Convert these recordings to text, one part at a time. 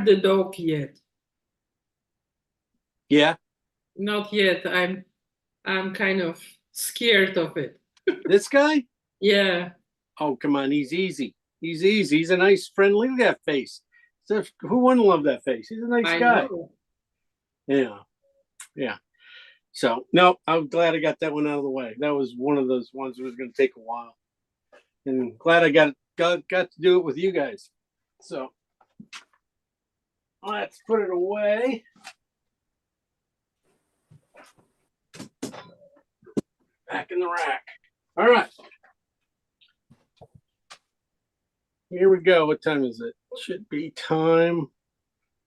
the dog yet. Yeah, Not yet. I'm kind of scared of it. this guy? Yeah. Oh, come on, he's easy. He's easy. He's a nice, friendly. Look at that face. So who wouldn't love that face? He's a nice I guy. know. Yeah, yeah. So no, I'm glad I got that one out of the way. That was one of those ones that was going to take a while, and glad I got to do it with you guys. So let's put it away. Back in the rack. All right. Here we go. What time is it? Should be time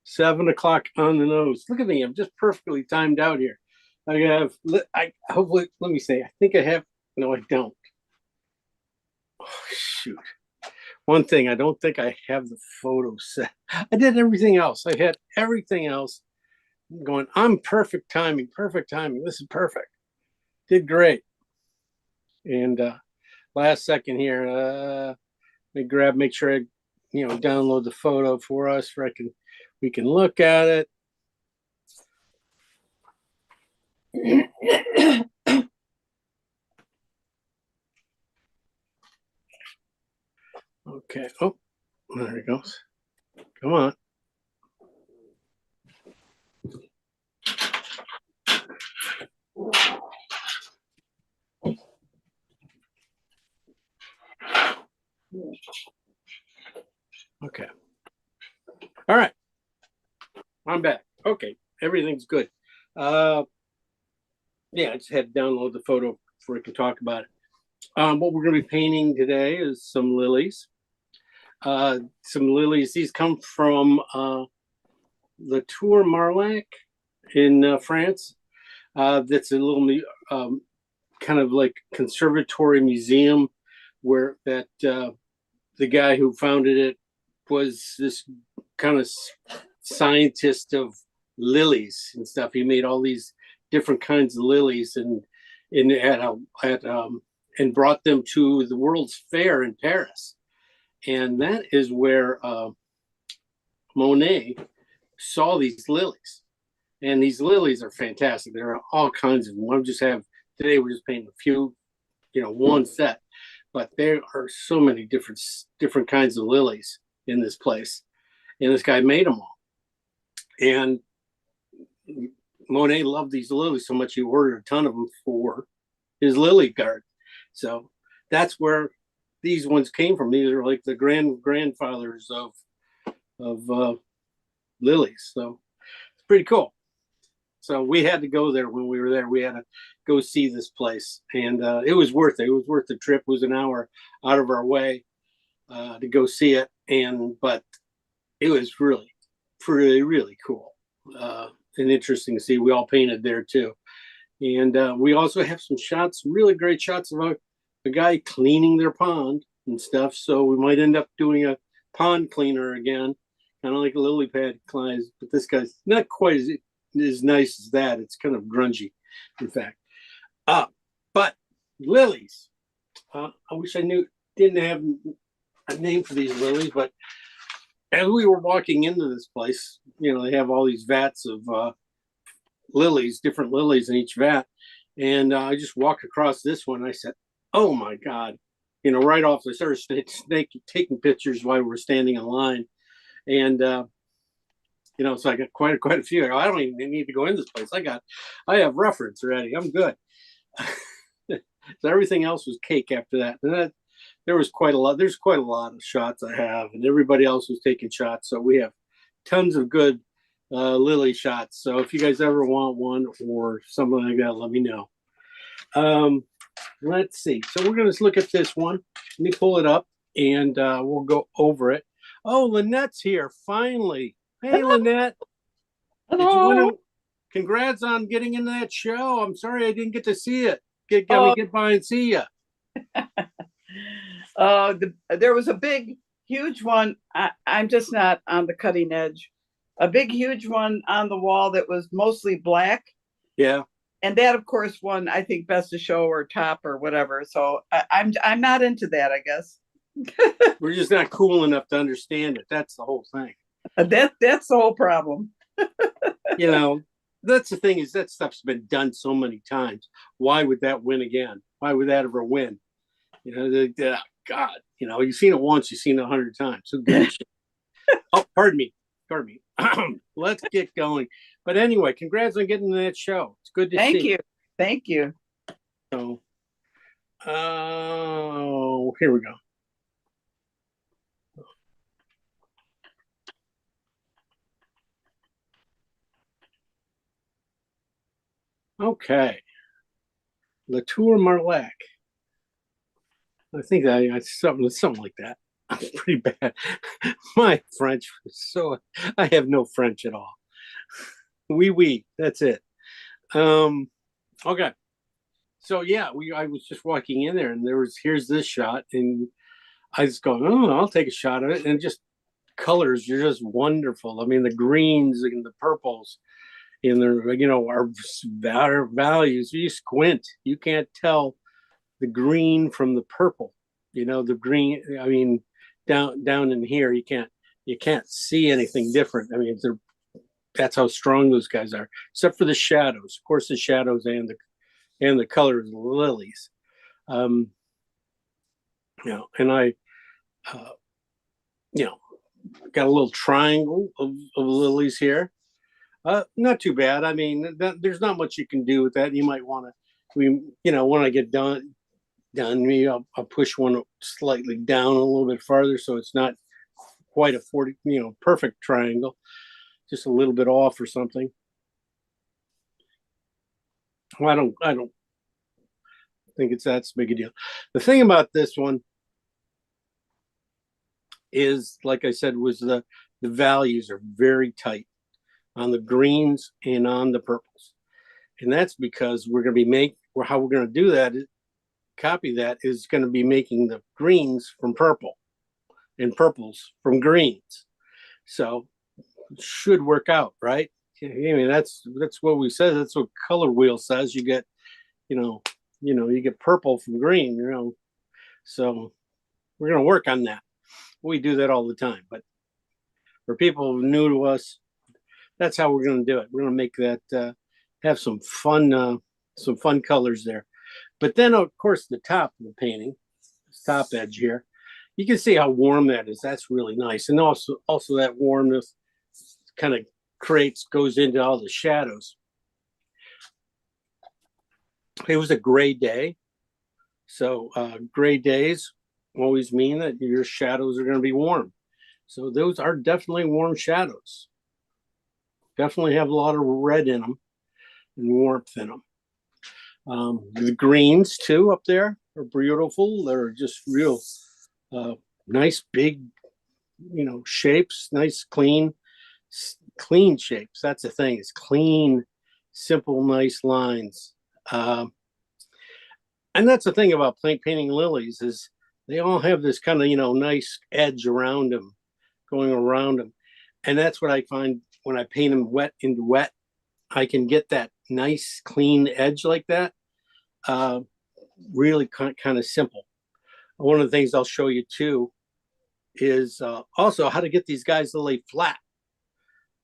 7 o'clock on the nose. Look at me. I'm just perfectly timed out here. I hopefully, let me say, I think I have, no, I don't. Oh, shoot. One thing, I don't think I have the photo set. I did everything else. I had everything else going. I'm perfect timing, perfect timing. This is perfect. Did great. And last second here, let me make sure I, download the photo for us, for we can look at it. Okay. Oh, there it goes. Come on. Okay. All right. I'm back. Okay. Everything's good. Yeah, I just had to download the photo before I can talk about it. What we're going to be painting today is some lilies. Some lilies. These come from La Tour Marlac in France. That's a little kind of like conservatory museum where that the guy who founded it was this kind of scientist of lilies and stuff. He made all these different kinds of lilies and brought them to the World's Fair in Paris. And that is where Monet saw these lilies. And these lilies are fantastic. There are all kinds of them. Today we're just painting a few, one set. But there are so many different kinds of lilies in this place. And this guy made them all. And Monet loved these lilies so much he ordered a ton of them for his lily garden. So that's where these ones came from. These are like the grandfathers of lilies. So it's pretty cool. So we had to go there when we were there. We had to go see this place, and it was worth it. It was worth the trip. It was an hour out of our way to go see it, but it was really, really cool and interesting to see. We all painted there too, and we also have some shots, really great shots of a guy cleaning their pond and stuff. So we might end up doing a pond cleaner again, kind of like a lily pad climbs, but this guy's not quite as nice as that. It's kind of grungy, in fact. But lilies. I wish I didn't have a name for these lilies, but as we were walking into this place, they have all these vats of lilies, different lilies in each vat. And I just walked across this one. And I said, oh my God. Right off, I started taking pictures while we were standing in line. And, so I got quite a few. I don't even need to go in this place. I have reference already. I'm good. So everything else was cake after that. And there was quite a lot. There's quite a lot of shots I have, and everybody else was taking shots. So we have tons of good lily shots. So if you guys ever want one or something like that, let me know. Let's see. So we're going to look at this one. Let me pull it up, and we'll go over it. Oh, Lynette's here finally. Hey, Lynette. Hello. Congrats on getting into that show. I'm sorry I didn't get to see it. Get by and see you. There was a big, huge one. I'm just not on the cutting edge. A big, huge one on the wall that was mostly black. Yeah. And that, of course, won, I think, best of show or top or whatever. So I'm not into that, I guess. We're just not cool enough to understand it. That's the whole thing. That's the whole problem. You know, that's the thing, is that stuff's been done so many times. Why would that win again? Why would that ever win? You know, God, you know, you've seen it once, you've seen it 100 times. Who gives a shit? Oh, pardon me. Let's get going. But anyway, congrats on getting to that show. It's good to see. Thank you. Thank you. So, here we go. Okay. Latour Marlac. I think it's something like that. It's pretty bad. My French was I have no French at all. Oui, that's it. Okay. So yeah, I was just walking in there and here's this shot, and I was going, oh, I'll take a shot of it. And just colors are just wonderful. I mean, the greens and the purples and their, you know, our values. You squint, you can't tell the green from the purple. You know, the green, I mean, down in here, you can't see anything different. I mean, that's how strong those guys are, except for the shadows. Of course, the shadows and the colors of the lilies. You know, and I, you know, got a little triangle of lilies here. Not too bad. I mean, there's not much you can do with that. You might want to, you know, when I get done, maybe I'll push one slightly down a little bit farther, so it's not quite a 40, you know, perfect triangle, just a little bit off or something. Well, I don't think it's that big a deal. The thing about this one is, like I said, was the values are very tight on the greens and on the purples. And that's because how we're going to do that, copy that, is going to be making the greens from purple and purples from greens. So it should work out, right? I mean, that's what we said. That's what Color Wheel says. You get, you get purple from green, you know. So we're going to work on that. We do that all the time. But for people new to us, that's how we're going to do it. We're going to make that have some fun colors there. But then, of course, the top of the painting, this top edge here, you can see how warm that is. That's really nice. And also that warmness kind of goes into all the shadows. It was a gray day. So gray days always mean that your shadows are going to be warm. So those are definitely warm shadows. Definitely have a lot of red in them and warmth in them. The greens too up there are beautiful. They're just real nice, big, you know, shapes, nice, clean shapes. That's the thing. It's clean, simple, nice lines. And that's the thing about painting lilies, is they all have this kind of, you know, nice edge around them, going around them. And that's what I find when I paint them wet into wet. I can get that nice, clean edge like that. Really kind of simple. One of the things I'll show you too is also how to get these guys to lay flat.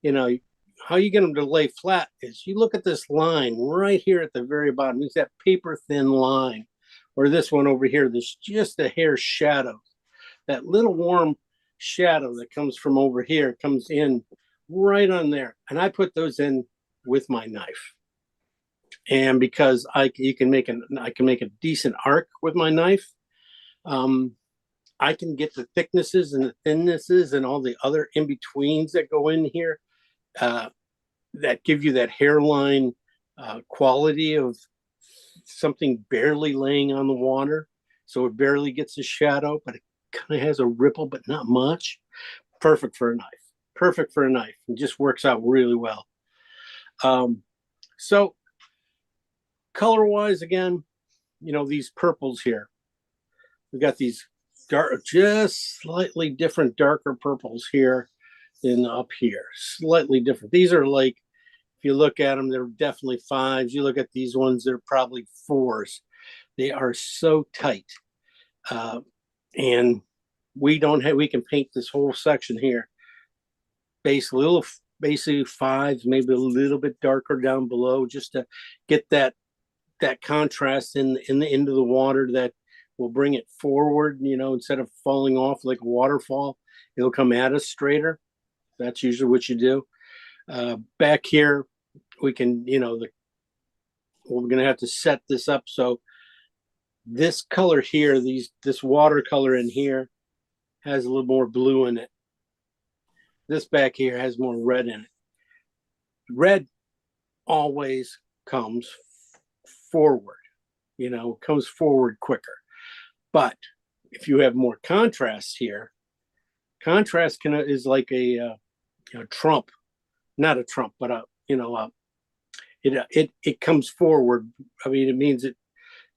You know, how you get them to lay flat is you look at this line right here at the very bottom. It's that paper thin line, or this one over here. There's just a hair shadow. That little warm shadow that comes from over here comes in right on there. And I put those in with my knife. And because I can make a decent arc with my knife, I can get the thicknesses and the thinnesses and all the other in-betweens that go in here that give you that hairline quality of something barely laying on the water. So it barely gets a shadow, but it kind of has a ripple, but not much. Perfect for a knife. Perfect for a knife. It just works out really well. So color-wise, again, you know, these purples here. We got these dark, just slightly different, darker purples here than up here. Slightly different. These are like, if you look at them, they're definitely 5s. You look at these ones, they're probably 4s. They are so tight. And we can paint this whole section here base little, basically fives, maybe a little bit darker down below, just to get that contrast in the into the water that will bring it forward. Instead of falling off like a waterfall, it'll come at us straighter. That's usually what you do. Back here, we can, we're going to have to set this up so this color here, this watercolor in here has a little more blue in it. This back here has more red in it. Red always comes forward, comes forward quicker. But if you have more contrast here, contrast is like a trump, not a trump, but it comes forward. I mean, it means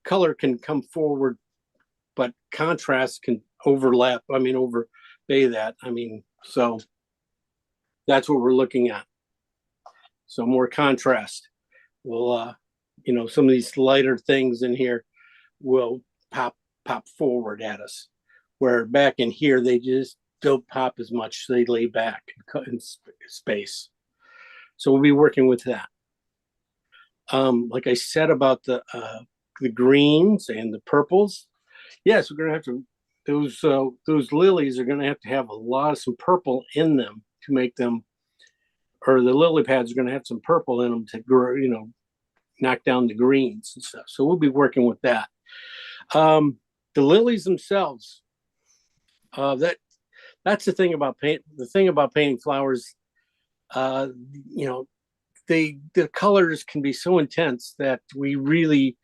color can come forward, but contrast can overlap. I mean, overlay that. I mean, so that's what we're looking at. So more contrast will, some of these lighter things in here will pop forward at us, where back in here they just don't pop as much. They lay back in space. So we'll be working with that. Like I said about the greens and the purples, yes, we're gonna have to. Those lilies are gonna have to have a lot of some purple in them to make them, or the lily pads are gonna have some purple in them to grow, knock down the greens and stuff. So we'll be working with that. The lilies themselves, that's the thing about paint. The thing about painting flowers, the colors can be so intense that we really,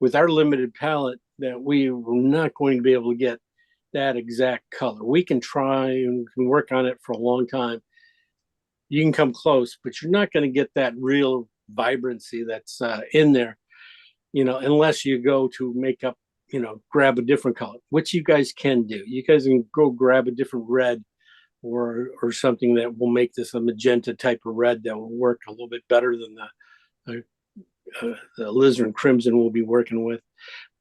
with our limited palette, that we were not going to be able to get that exact color. We can try and can work on it for a long time. You can come close, but you're not going to get that real vibrancy that's in there, unless you go to make up, grab a different color, which you guys can do. You guys can go grab a different red or something that will make this a magenta type of red that will work a little bit better than the alizarin crimson we'll be working with,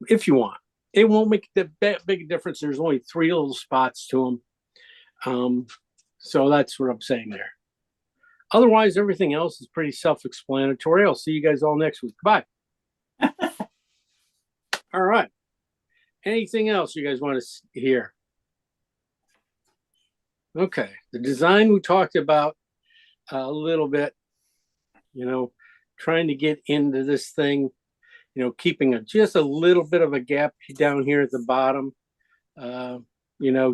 if you want. It won't make that big difference. There's only 3 little spots to them. So that's what I'm saying there. Otherwise, everything else is pretty self-explanatory. I'll see you guys all next week. Bye. All right. Anything else you guys want to hear? Okay. The design we talked about a little bit, trying to get into this thing, keeping just a little bit of a gap down here at the bottom,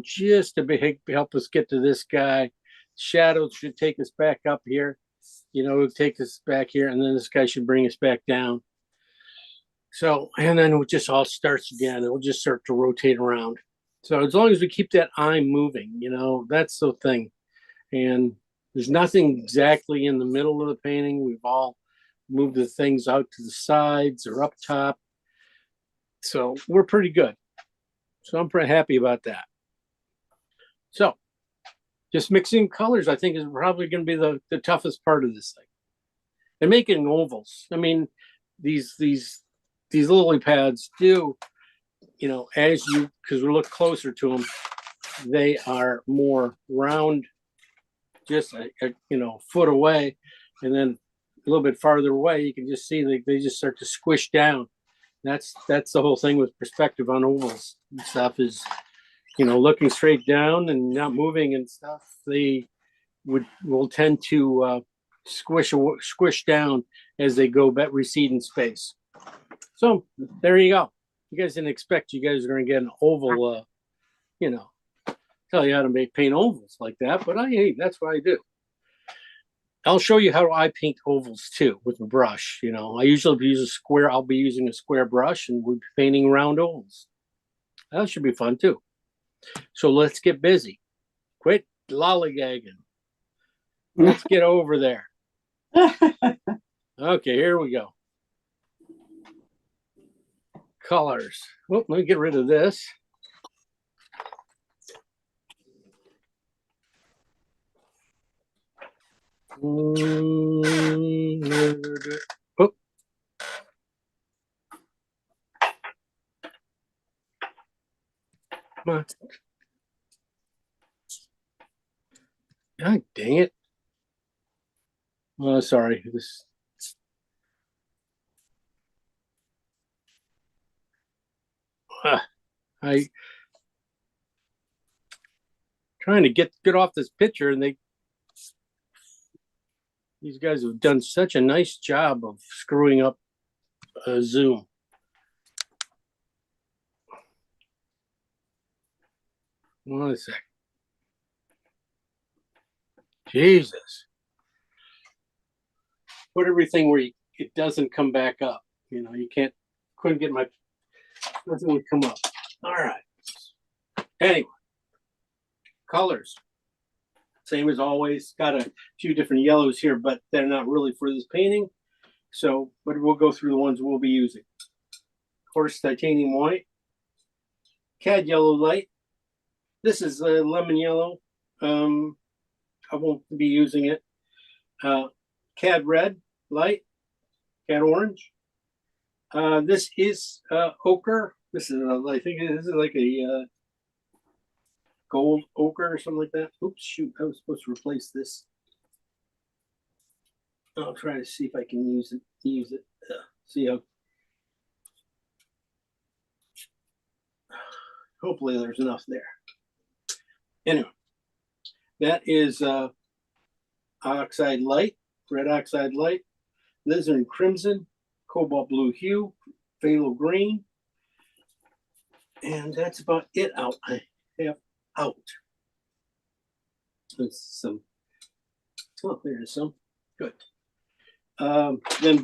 just to help us get to this guy. Shadows should take us back up here, it'll take us back here, and then this guy should bring us back down. So, and then it just all starts again. It'll just start to rotate around. So as long as we keep that eye moving, that's the thing. And there's nothing exactly in the middle of the painting. We've all moved the things out to the sides or up top. So we're pretty good. So I'm pretty happy about that. So just mixing colors, I think, is probably going to be the toughest part of this thing. And making ovals. I mean, these lily pads do, because we look closer to them, they are more round, just a foot away, and then a little bit farther away, you can just see they just start to squish down. That's the whole thing with perspective on ovals and stuff is, looking straight down and not moving and stuff. They will tend to squish down as they go recede in space. So there you go. You guys didn't expect you guys are going to get an oval, tell you how to paint ovals like that, but that's what I do. I'll show you how I paint ovals too with a brush. I usually use a square. I'll be using a square brush and we'll be painting round ovals. That should be fun too. So let's get busy. Quit lollygagging. Let's get over there. Okay, here we go. Colors. Well, let me get rid of this. Oh. Come on. God dang it. Oh, sorry. This. I trying to get off this picture, and these guys have done such a nice job of screwing up Zoom. One sec. Jesus. Put everything where it doesn't come back up. You know, couldn't get nothing would come up. All right. Anyway, colors. Same as always. Got a few different yellows here, but they're not really for this painting. So, but we'll go through the ones we'll be using. Of course, titanium white, cad yellow light. This is lemon yellow. I won't be using it. Cad red light, cad orange. This is ochre. This is I think this is like a gold ochre or something like that. Oops, shoot! I was supposed to replace this. I'll try to see if I can use it. See how. Hopefully, there's enough there. Anyway, that is oxide light, red oxide light, alizarin crimson, cobalt blue hue, phthalo green, and that's about it. I have out. There's some. Oh, there's some. Good. Then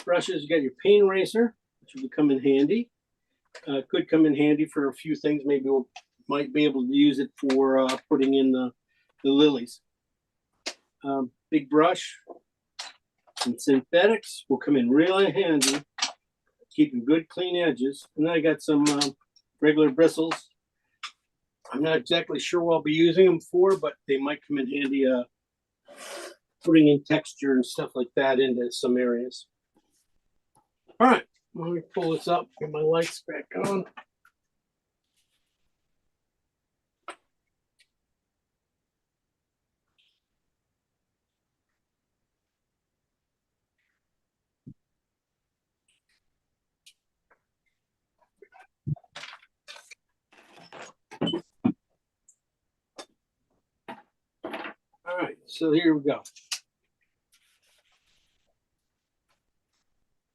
brushes. You got your paint eraser, which will come in handy. Could come in handy for a few things. Maybe we might be able to use it for putting in the lilies. Big brush and synthetics will come in really handy, keeping good clean edges. And then I got some regular bristles. I'm not exactly sure what I'll be using them for, but they might come in handy putting in texture and stuff like that into some areas. All right, let me pull this up, get my lights back on. All right, so here we go.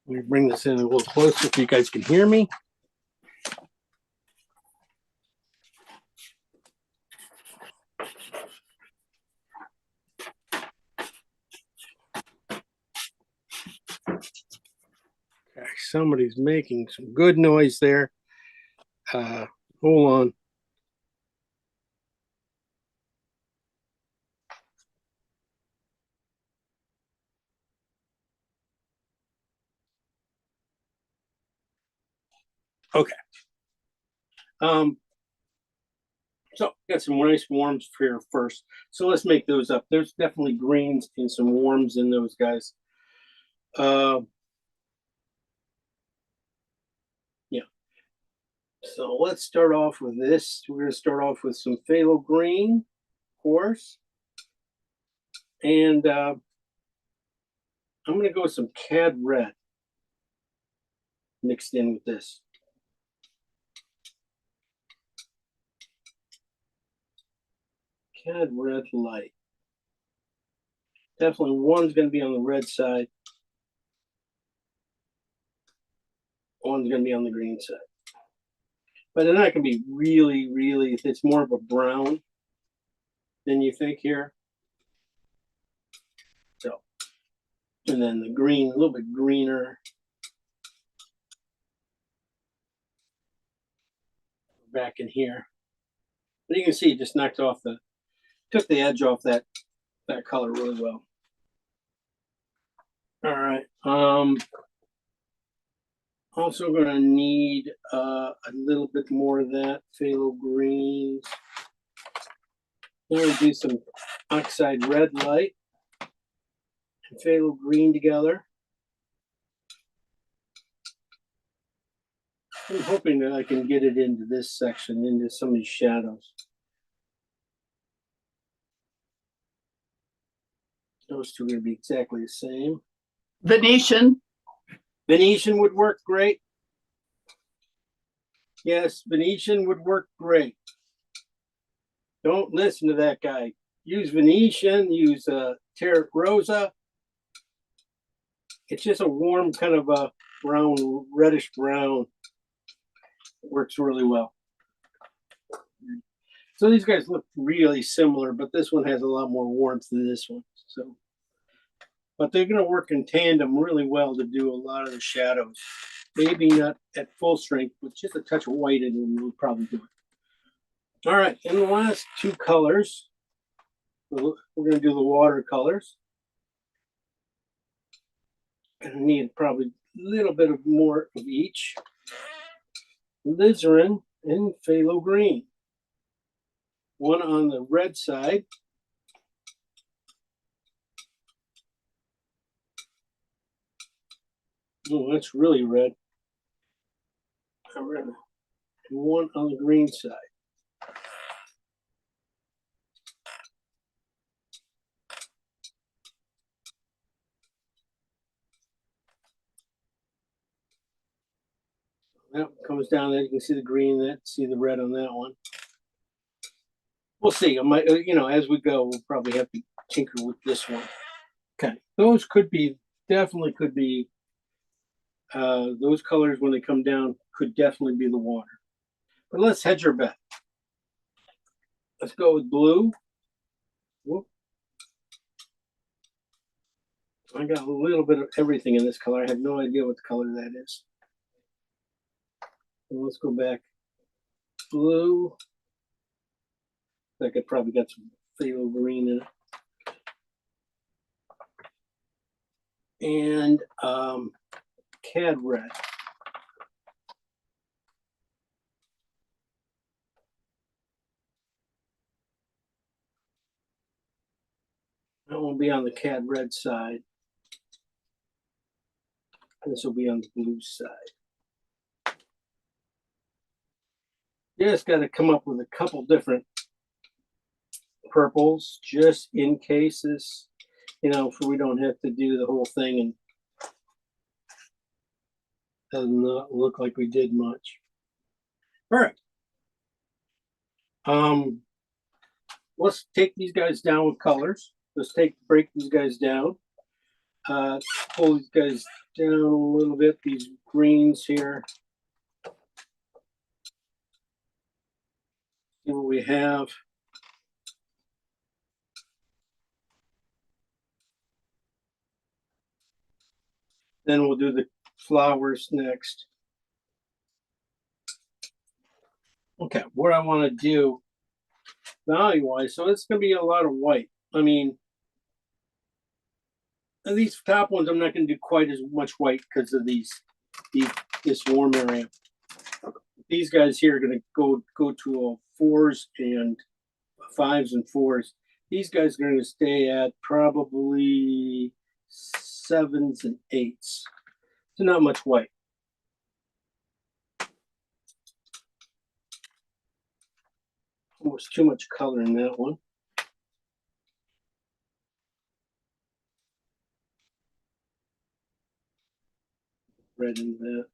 Let me bring this in a little closer so you guys can hear me. Okay, somebody's making some good noise there. Hold on. Okay. So got some nice warms here first. So let's make those up. There's definitely greens and some warms in those guys. Yeah. So let's start off with this. We're going to start off with some phthalo green, of course. And I'm going to go with some cad red mixed in with this. Cad red light. Definitely one's going to be on the red side. One's going to be on the green side. But they're not going to be really, it's more of a brown than you think here. So, and then the green, a little bit greener. Back in here. But you can see it just took the edge off that color really well. All right. Also going to need a little bit more of that phthalo greens. I'm going to do some oxide red light and phthalo green together. I'm hoping that I can get it into this section, into some of these shadows. Those two are going to be exactly the same. Venetian. Venetian would work great. Yes, Venetian would work great. Don't listen to that guy. Use Venetian, use Terra Rosa. It's just a warm kind of a brown, reddish brown. It works really well. So these guys look really similar, but this one has a lot more warmth than this one. So, but they're going to work in tandem really well to do a lot of the shadows. Maybe not at full strength, but just a touch of white in them will probably do it. All right, and the last two colors, we're going to do the watercolors. And I need probably a little bit of more of each. Alizarin and phthalo green. One on the red side. Oh, that's really red. And one on the green side. That comes down there. You can see the green, that see the red on that one. We'll see. I might, as we go, we'll probably have to tinker with this one. Okay, those could be definitely could be. Those colors when they come down could definitely be the water. But let's hedge our bet. Let's go with blue. Whoop. I got a little bit of everything in this color. I have no idea what the color that is. So let's go back. Blue. I could probably got some phthalo green in it. And cad red. That will be on the cad red side. This will be on the blue side. Just got to come up with a couple different purples just in case this, for we don't have to do the whole thing and does not look like we did much. All right. Let's take these guys down with colors. Let's break these guys down. Pull these guys down a little bit. These greens here. See what we have. Then we'll do the flowers next. Okay, what I want to do value-wise, so it's going to be a lot of white. I mean, these top ones, I'm not going to do quite as much white because of this warm area. These guys here are going to go to fours and fives and fours. These guys are going to stay at probably sevens and eights. So not much white. Almost too much color in that one. Red in that.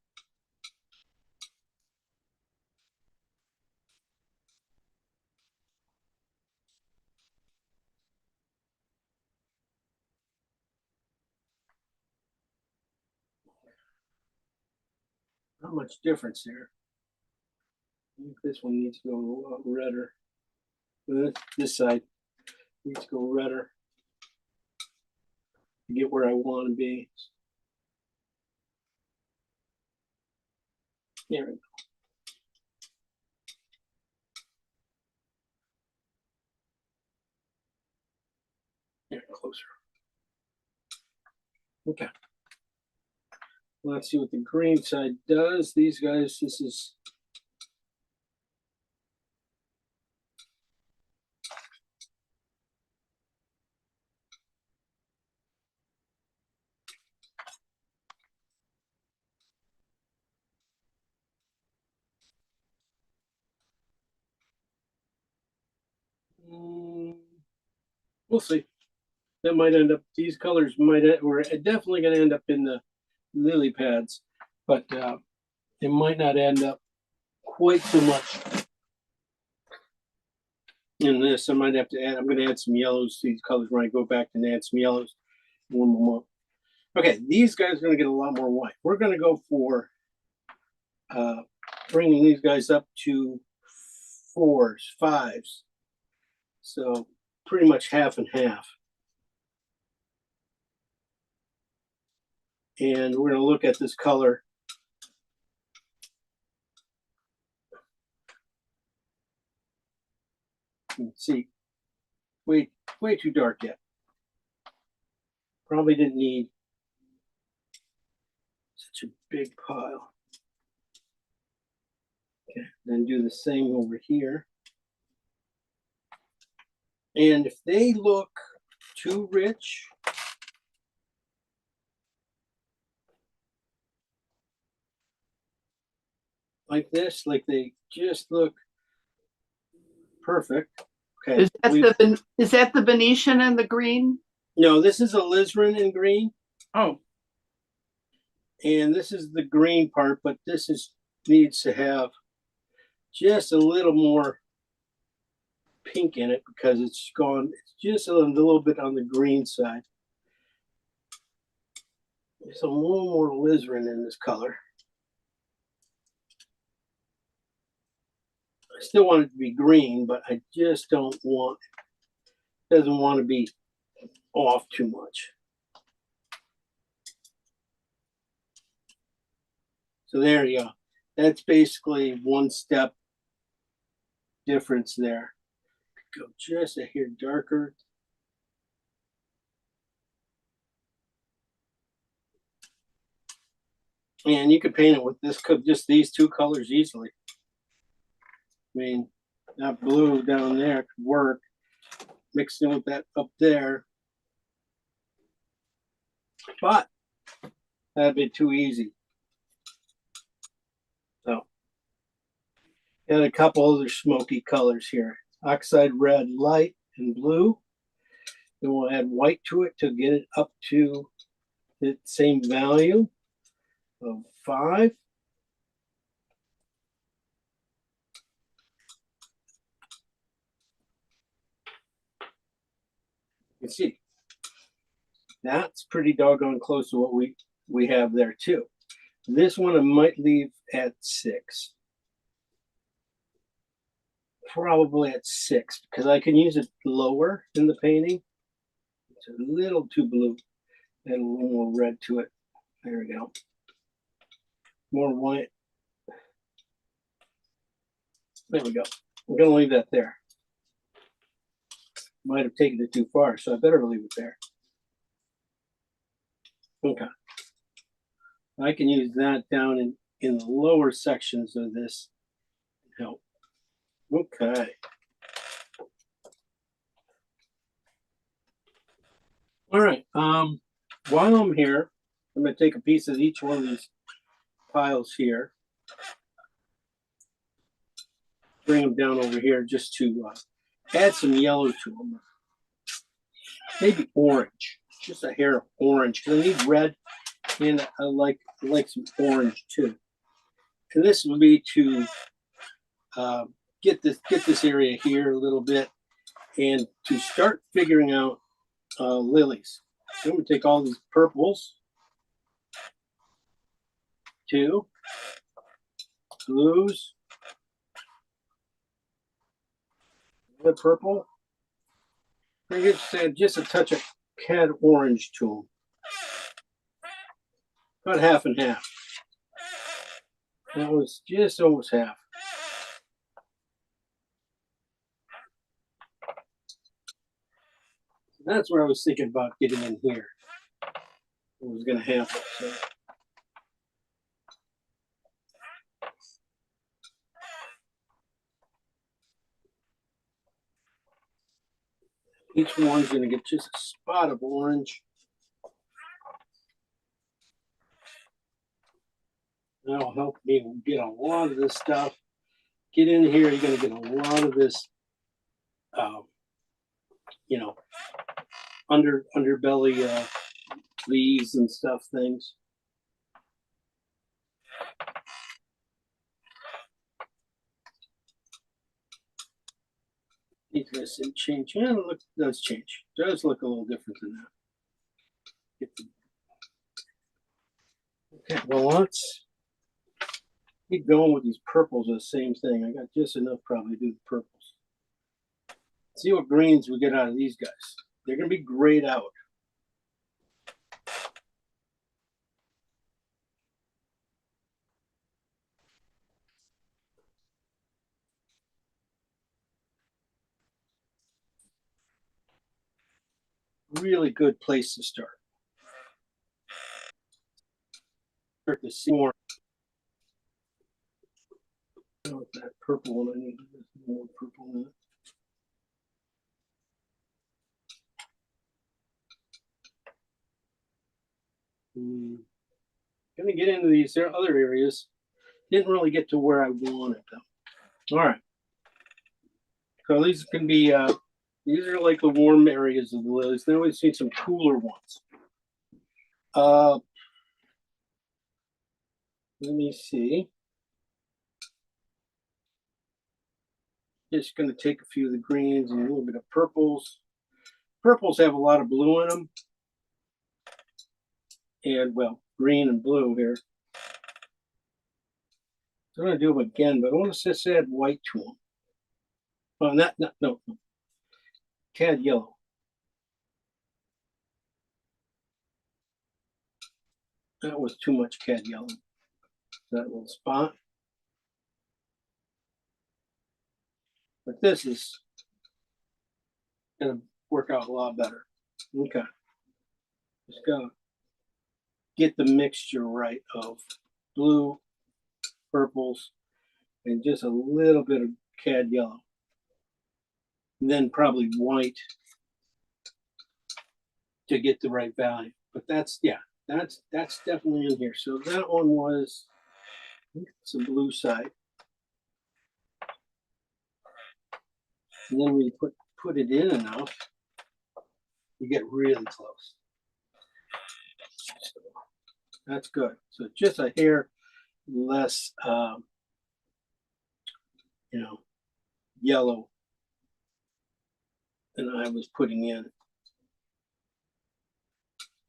Not much difference here. I think this one needs to go a lot redder. This side needs to go redder to get where I want to be. There we go. There, closer. Okay. Let's see what the green side does. These guys, this is we'll see. That might end up, these colors we're definitely gonna end up in the lily pads, but it might not end up quite so much in this. I might have to add, I'm gonna add some yellows to these colors when I go back and add some yellows, warm them up. Okay, these guys are gonna get a lot more white. We're gonna go for bringing these guys up to 4s, 5s. So pretty much half and half. And we're going to look at this color. Let's see, way too dark yet. Probably didn't need such a big pile. Okay, then do the same over here. And if they look too rich, like this, like they just look perfect. Okay. Is that the Venetian and the green? No, this is alizarin in green. Oh. And this is the green part, but this needs to have just a little more pink in it because it's just a little bit on the green side. There's a little more alizarin in this color. I still want it to be green, but I just doesn't want to be off too much. So there you go. That's basically one step difference there. Go just a hair darker. And you could paint it with just these two colors easily. I mean, that blue down there could work. Mixed in with that up there. But that'd be too easy. So, got a couple other smoky colors here. Oxide red light and blue. Then we'll add white to it to get it up to the same value of 5. You see, that's pretty doggone close to what we have there too. This one I might leave at 6. Probably at 6 because I can use it lower in the painting. It's a little too blue. Add a little more red to it. There we go. More white. There we go. I'm going to leave that there. Might have taken it too far, so I better leave it there. Okay. I can use that down in the lower sections of this to help. Okay. All right. While I'm here, I'm going to take a piece of each one of these piles here. Bring them down over here just to add some yellow to them. Maybe orange. Just a hair of orange. Because I need red and I like some orange too. And this will be to get this area here a little bit and to start figuring out lilies. So I'm going to take all these purples, 2 blues, the purple. I just add just a touch of cad orange to them. About half and half. That was just almost half. That's where I was thinking about getting in here. What was going to happen. So. Each one's going to get just a spot of orange. That'll help me get a lot of this stuff. Get in here, you're going to get a lot of this, underbelly leaves and stuff things. Interesting change. Yeah, look, does change. Does look a little different than that. Okay, well, let's keep going with these purples. The same thing. I got just enough probably to do the purples. See what greens we get out of these guys. They're gonna be grayed out. Really good place to start. Start to see more. Oh, that purple one, I need more purple in it. Gonna get into these other areas. Didn't really get to where I wanted them. All right. So these can be, these are like the warm areas of the lilies. Then we've seen some cooler ones. Let me see. Just going to take a few of the greens and a little bit of purples. Purples have a lot of blue in them. And, well, green and blue here. So I'm going to do them again, but I want to just add white to them. Oh, no. Cad yellow. That was too much cad yellow. That little spot. But this is going to work out a lot better. Okay. Just gotta get the mixture right of blue, purples, and just a little bit of cad yellow. And then probably white to get the right value. But that's, yeah, that's definitely in here. So that one was, it's a blue side. And then we put it in enough, you get really close. So that's good. So just a hair less, yellow than I was putting in.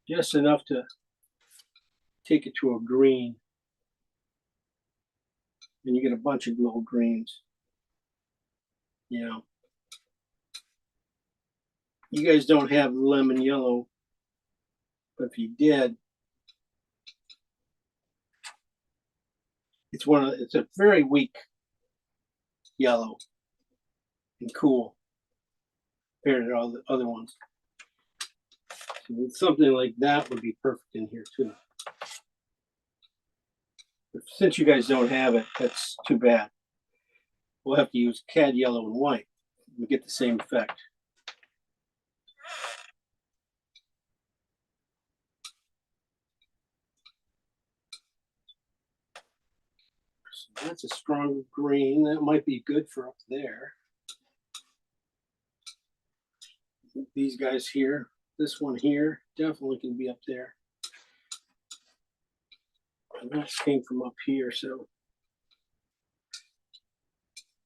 Just enough to take it to a green. And you get a bunch of little greens. You guys don't have lemon yellow, but if you did, it's a very weak yellow and cool compared to all the other ones. So something like that would be perfect in here too. But since you guys don't have it, that's too bad. We'll have to use cad yellow and white. We get the same effect. So that's a strong green. That might be good for up there. These guys here, this one here, definitely can be up there. And that came from up here, so.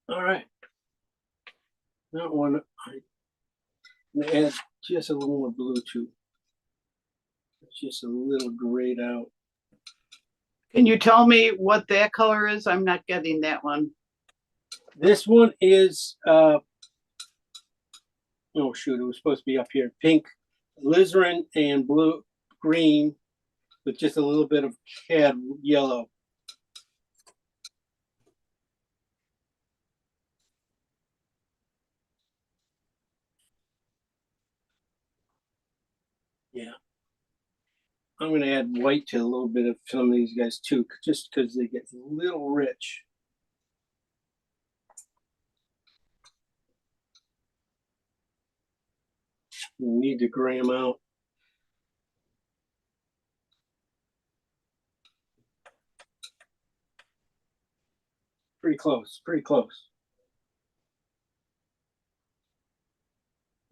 All right. That one, I'm gonna add just a little more blue too. It's just a little grayed out. Can you tell me what that color is? I'm not getting that one. This one is, oh shoot, it was supposed to be up here. Pink, alizarin and blue, green, with just a little bit of cad yellow. Yeah. I'm going to add white to a little bit of some of these guys too, just because they get a little rich. You need to gray them out. Pretty close, pretty close.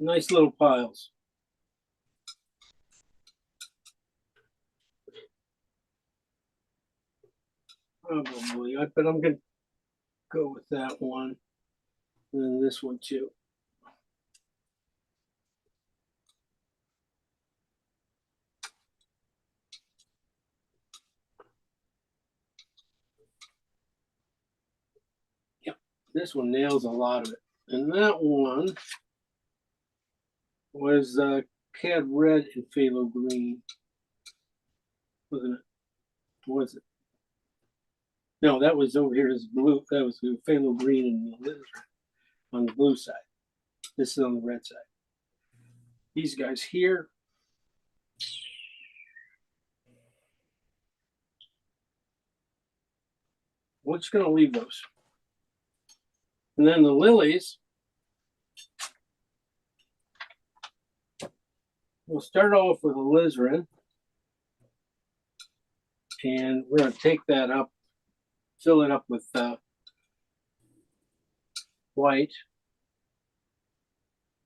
Nice little piles. Probably, but I'm gonna go with that one. And then this one too. Yep, this one nails a lot of it. And that one was Cad Red and Phthalo Green. Wasn't it? Was it? No, that was over here. Is blue. That was the Phthalo Green and the Lizard on the blue side. This is on the red side. These guys here. We're just going to leave those. And then the lilies. We'll start off with alizarin. And we're going to take that up, fill it up with white.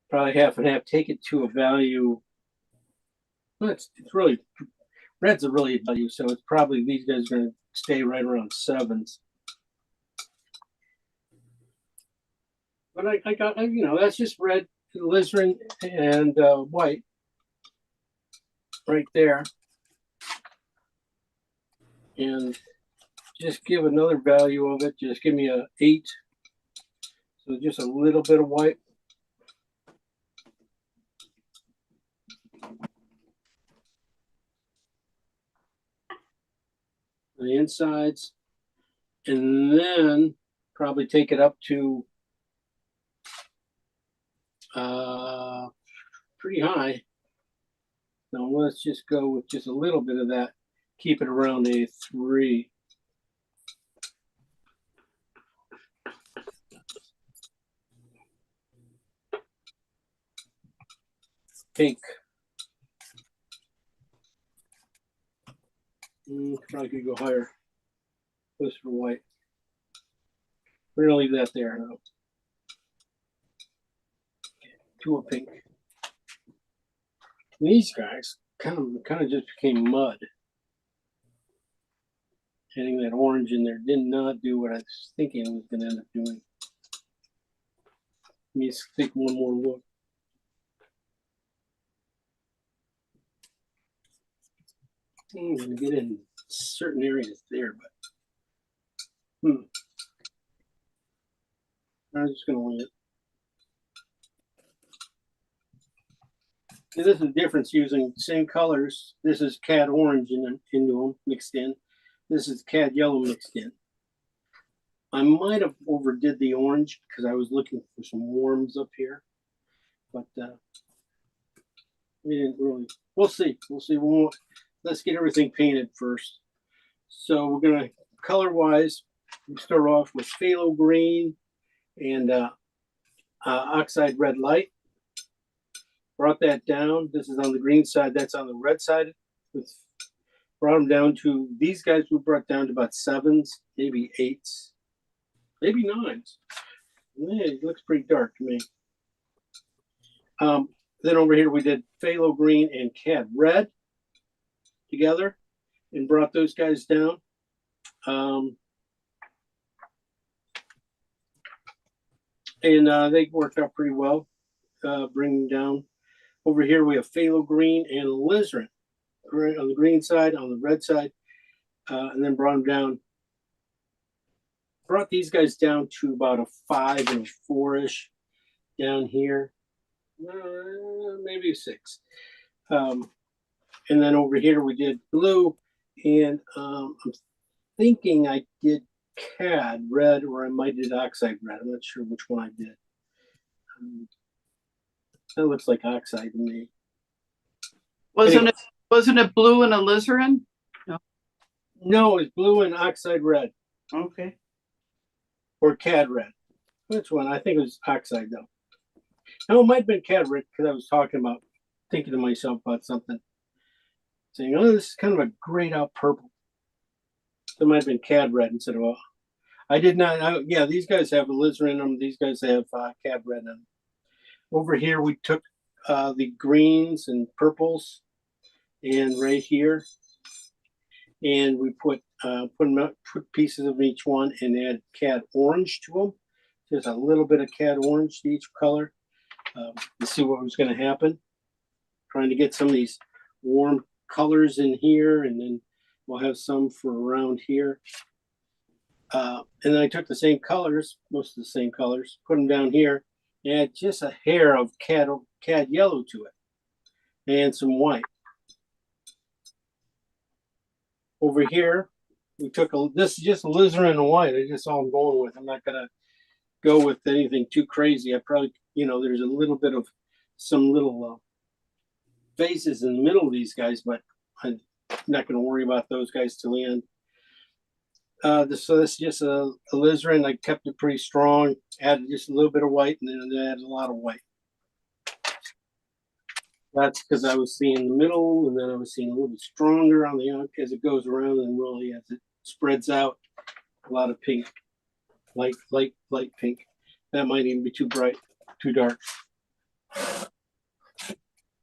Probably half and half. Take it to a value. Well, it's really, red's a really value, so it's probably, these guys are going to stay right around 7s. But I got, you know, that's just red, alizarin, and white right there. And just give another value of it. Just give me a 8. So just a little bit of white. The insides. And then probably take it up to pretty high. Now let's just go with just a little bit of that. Keep it around a 3. Pink. Probably could go higher. Closer to white. We're gonna leave that there now. To a pink. These guys kind of just became mud. Adding that orange in there did not do what I was thinking it was going to end up doing. Let me just take one more look. I'm going to get in certain areas there, but I'm just going to leave it. And this is the difference using same colors. This is Cad orange into them mixed in. This is Cad yellow mixed in. I might have overdid the orange because I was looking for some warms up here, but we didn't really. We'll see. We'll see. Let's get everything painted first. So we're gonna color-wise, we start off with phthalo green and oxide red light. Brought that down. This is on the green side. That's on the red side. Brought them down to, these guys we brought down to about 7s, maybe 8s, maybe 9s. Yeah, it looks pretty dark to me. Then over here we did phthalo green and Cad red together and brought those guys down. They worked out pretty well, bringing down. Over here we have phthalo green and alizarin on the green side, on the red side, and then brought them down. Brought these guys down to about a 5 and 4-ish down here, maybe a 6. And then over here we did blue, and I'm thinking I did Cad red, or I might did oxide red. I'm not sure which one I did. That looks like oxide to me. Wasn't it blue and alizarin? No, it's blue and oxide red. Okay. Or Cad red. Which one? I think it was oxide though. No, it might have been Cad red because I was thinking to myself about something. Saying, oh, this is kind of a grayed out purple. So it might have been Cad red instead of, I did not, yeah, these guys have alizarin in them. These guys have Cad red in them. Over here, we took the greens and purples, and right here, and we put pieces of each one and add cad orange to them. Just a little bit of cad orange to each color to see what was going to happen. Trying to get some of these warm colors in here, and then we'll have some for around here. And then I took the same colors, most of the same colors, put them down here, and add just a hair of cad yellow to it, and some white. Over here, we took this is just alizarin and white. I just all I'm going with. I'm not gonna go with anything too crazy. I probably, there's a little bit of some little faces in the middle of these guys, but I'm not going to worry about those guys till the end. So this is just a alizarin. I kept it pretty strong. Added just a little bit of white, and then added a lot of white. That's because I was seeing the middle, and then I was seeing a little bit stronger on the as it goes around, and really as it spreads out, a lot of pink, light pink. That might even be too bright, too dark.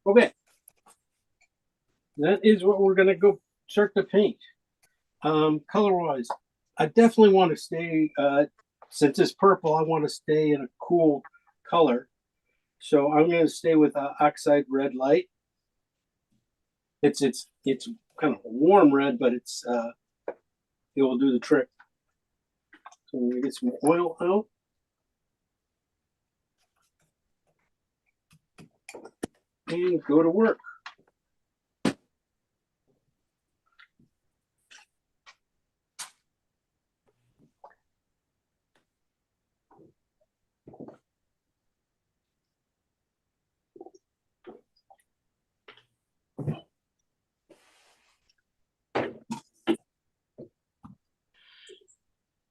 Okay, that is what we're gonna go start to paint. Color-wise, I definitely want to stay. Since it's purple, I want to stay in a cool color. So I'm going to stay with Oxide Red Light. It's kind of a warm red, but it will do the trick. So I'm going to get some oil out. And go to work.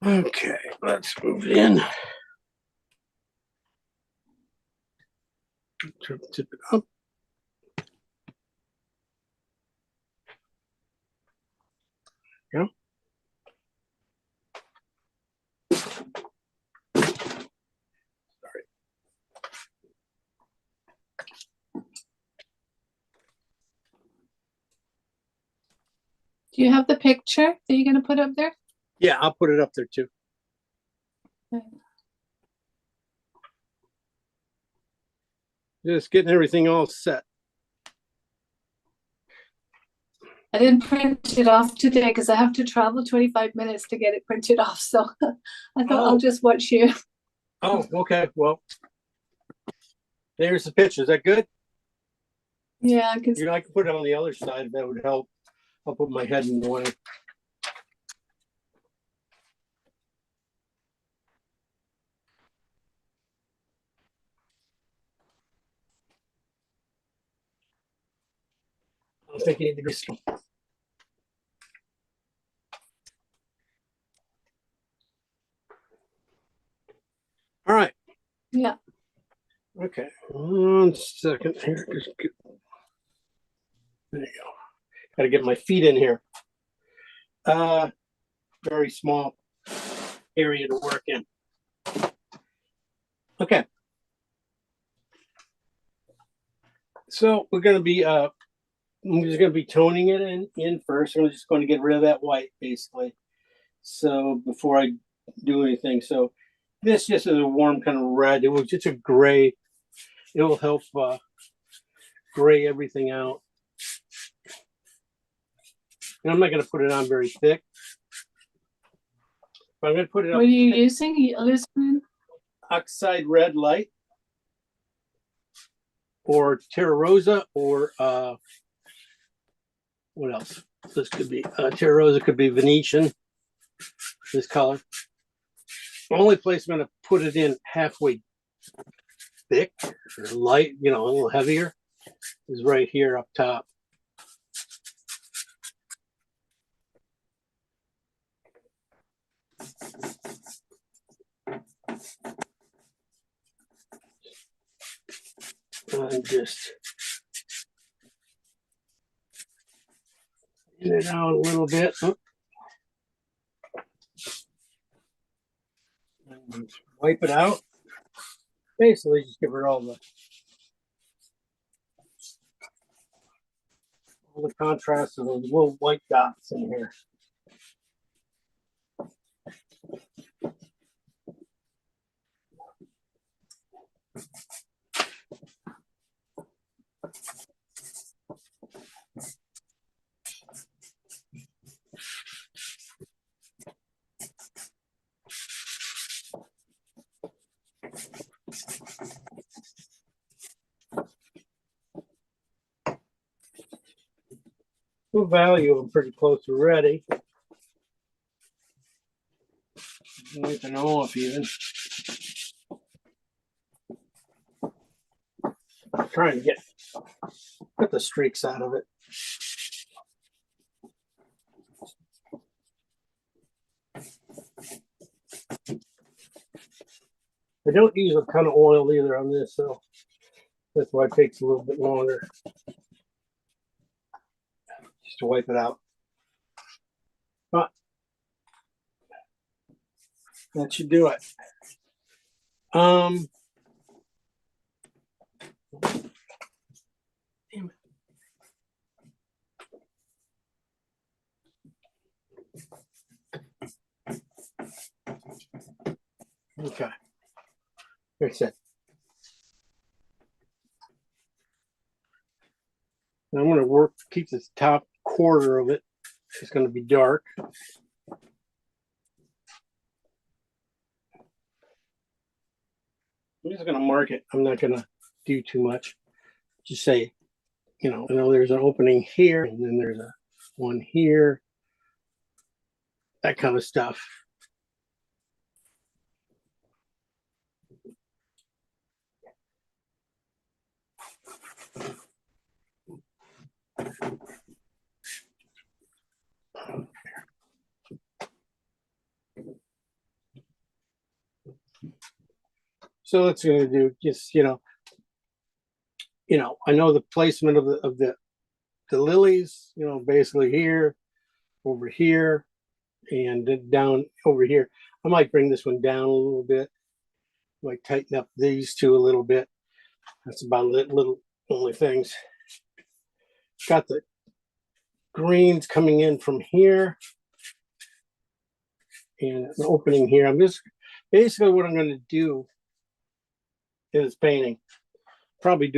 Okay, let's move it in. Tip it up. Yeah. Sorry. Do you have the picture that you're going to put up there? Yeah, I'll put it up there too. Okay. Just getting everything all set. I didn't print it off today because I have to travel 25 minutes to get it printed off. So I thought I'll just watch you. Oh, okay. Well, there's the picture. Is that good? Yeah, because I can put it on the other side if that would help. I'll put my head in the way. I don't think you need to go slow. All right. yeah. Okay. 1 second here. There you go. Got to get my feet in here. Very small area to work in. Okay. So we're going to be I'm just going to be toning it in first. I'm just going to get rid of that white basically. So before I do anything, so this just is a warm kind of red. It was just a gray. It will help gray everything out. And I'm not going to put it on very thick. But I'm going to put it up. What are you using? Alizarin? Oxide Red Light. Or Terra Rosa, or what else? This could be Terra Rosa, could be Venetian. This color. The only place I'm going to put it in halfway thick or light, a little heavier, is right here up top. I'm just in it out a little bit. Wipe it out. Basically, just give her all the contrast of those little white dots in here. We'll value them pretty close to ready. Wipe it off even. Trying to get the streaks out of it. I don't use a ton of oil either on this, so that's why it takes a little bit longer. Just to wipe it out. But that should do it. Damn it. Okay. That's it. I'm going to keep this top quarter of it. It's going to be dark. I'm just going to mark it. I'm not going to do too much. Just say, I know there's an opening here, and then there's one here. That kind of stuff. So that's going to do just, I know the placement of the lilies, basically here, over here, and then down over here. I might bring this one down a little bit. Might tighten up these two a little bit. That's about little only things. Got the greens coming in from here and an opening here. I'm just basically what I'm going to do is painting. Probably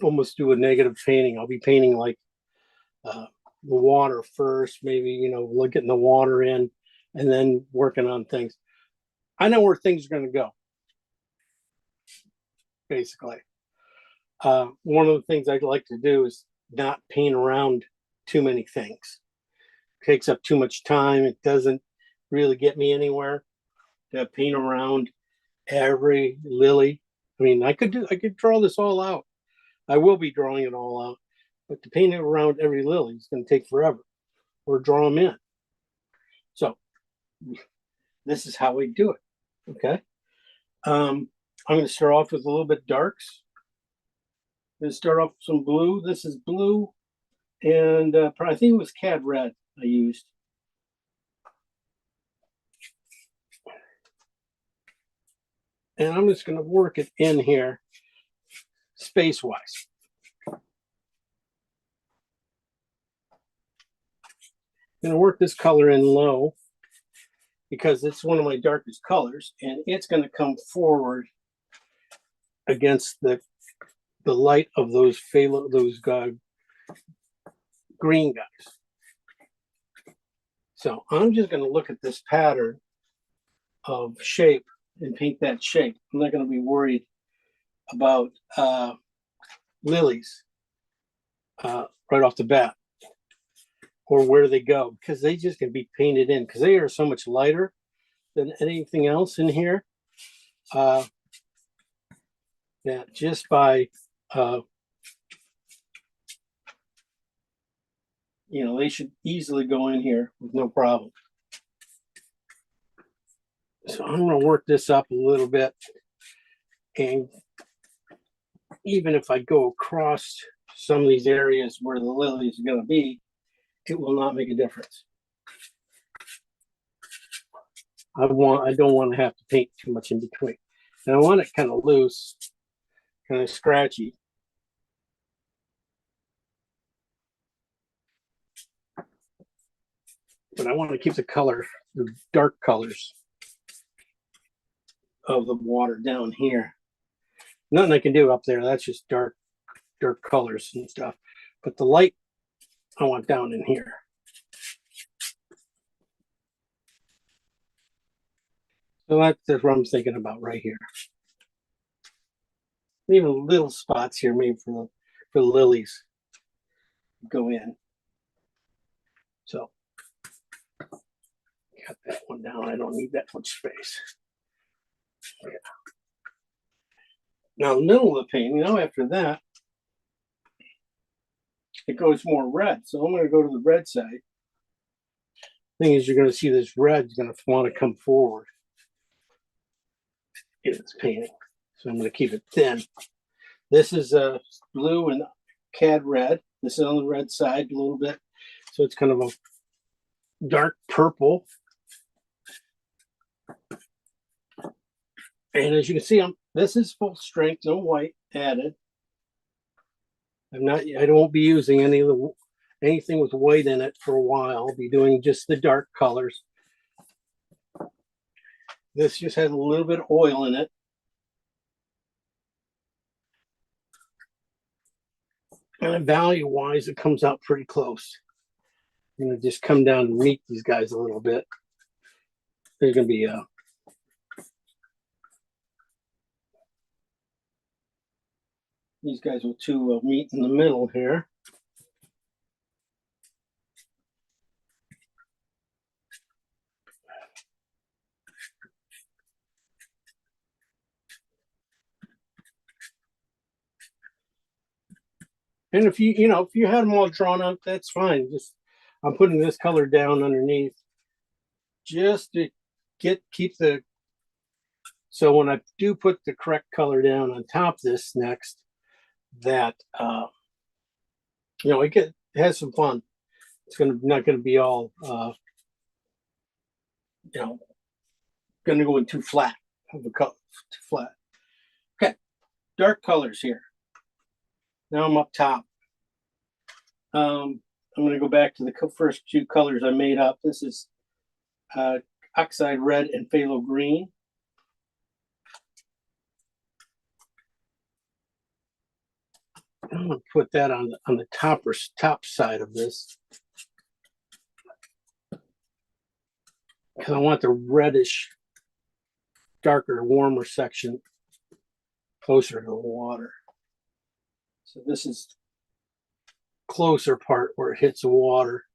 almost do a negative painting. I'll be painting like the water first, maybe, getting the water in and then working on things. I know where things are going to go. Basically. One of the things I'd like to do is not paint around too many things. It takes up too much time. It doesn't really get me anywhere to paint around every lily. I mean, I could draw this all out. I will be drawing it all out, but to paint it around every lily is going to take forever, or draw them in. So this is how we do it. Okay. I'm going to start off with a little bit darks. I'm going to start off with some blue. This is blue, and I think it was cad red I used. And I'm just going to work it in here space-wise. I'm going to work this color in low because it's one of my darkest colors, and it's going to come forward against the light of those green guys. So I'm just going to look at this pattern of shape and paint that shape. I'm not going to be worried about lilies right off the bat or where they go, because they just can be painted in because they are so much lighter than anything else in here. That just by they should easily go in here with no problem. So I'm going to work this up a little bit, and even if I go across some of these areas where the lilies are going to be, it will not make a difference. I don't want to have to paint too much in between, and I want it kind of loose, kind of scratchy. but I want to keep the color, the dark colors of the water down here. Nothing I can do up there. That's just dark colors and stuff. But the light I want down in here. So that's what I'm thinking about right here. Even little spots here, maybe for the lilies go in. So cut that one down. I don't need that much space. Yeah. Now, the middle of the painting, after that, it goes more red. So I'm going to go to the red side. Thing is, you're going to see this red is going to want to come forward in its painting. So I'm going to keep it thin. This is blue and cad red. This is on the red side a little bit. So it's kind of a dark purple. And as you can see, this is full strength, no white added. I won't be using anything with white in it for a while. I'll be doing just the dark colors. This just has a little bit of oil in it. And value-wise, it comes out pretty close. I'm going to just come down and meet these guys a little bit. There's going to be these guys will two meet in the middle here. And if you had them all drawn up, that's fine. Just I'm putting this color down underneath just to keep the. So when I do put the correct color down on top of this next, that it has some fun. It's not gonna be all gonna go in too flat of a color, too flat. Okay, dark colors here. Now I'm up top. I'm going to go back to the first two colors I made up. This is oxide red and phthalo green. I'm going to put that on the top side of this because I want the reddish, darker, warmer section closer to the water. So this is closer part where it hits the water.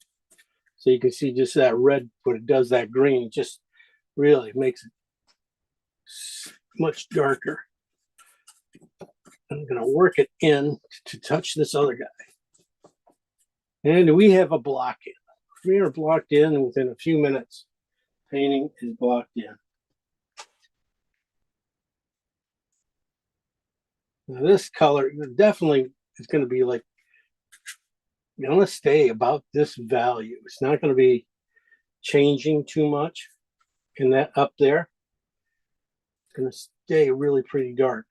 So you can see just that red, but it does that green. It just really makes it much darker. I'm going to work it in to touch this other guy. And we have a block in. We are blocked in, and within a few minutes, painting is blocked in. Now this color definitely is going to be like, going to stay about this value. It's not going to be changing too much in that up there. It's going to stay really pretty dark.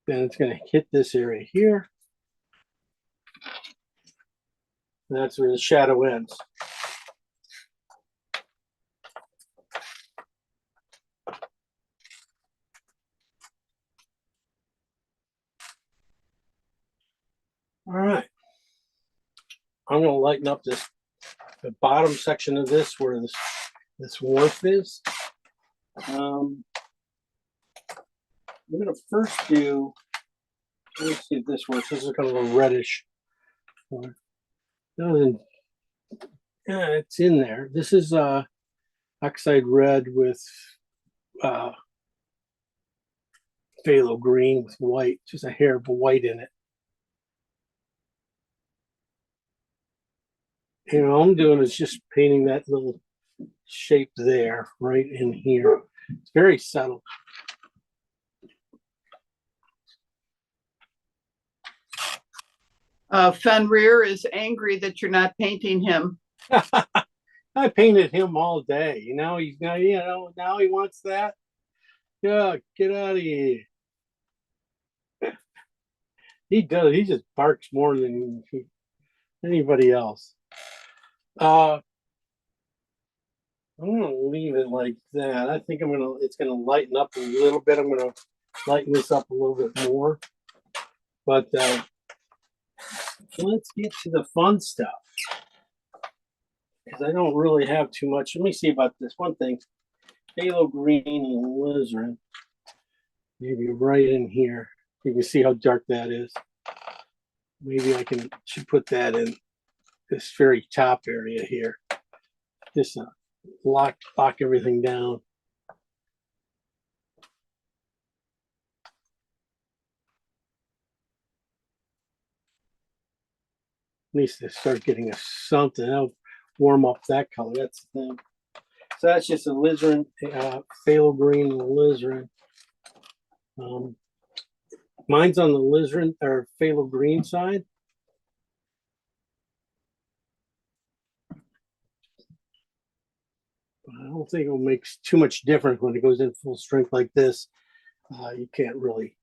Then it's going to hit this area here. And that's where the shadow ends. All right. I'm going to lighten up the bottom section of this where this wharf is. I'm going to first do, let me see if this works. This is kind of a reddish. Yeah, it's in there. This is oxide red with phthalo green with white, just a hair of white in it. And all I'm doing is just painting that little shape there, right in here. It's very subtle. Fenrir is angry that you're not painting him. I painted him all day. Now he wants that. Yeah, get out of here. He does. He just barks more than anybody else. I'm gonna leave it like that. I think it's gonna lighten up a little bit. I'm gonna lighten this up a little bit more. But let's get to the fun stuff. Because I don't really have too much. Let me see about this one thing. Phthalo green and alizarin. Maybe right in here. You can see how dark that is. Maybe should put that in this very top area here. Just lock everything down. At least they start getting something. That'll warm up that color. That's the thing. So that's just alizarin, phthalo green and alizarin. Mine's on the alizarin or phthalo green side. I don't think it'll make too much difference when it goes in full strength like this. You can't really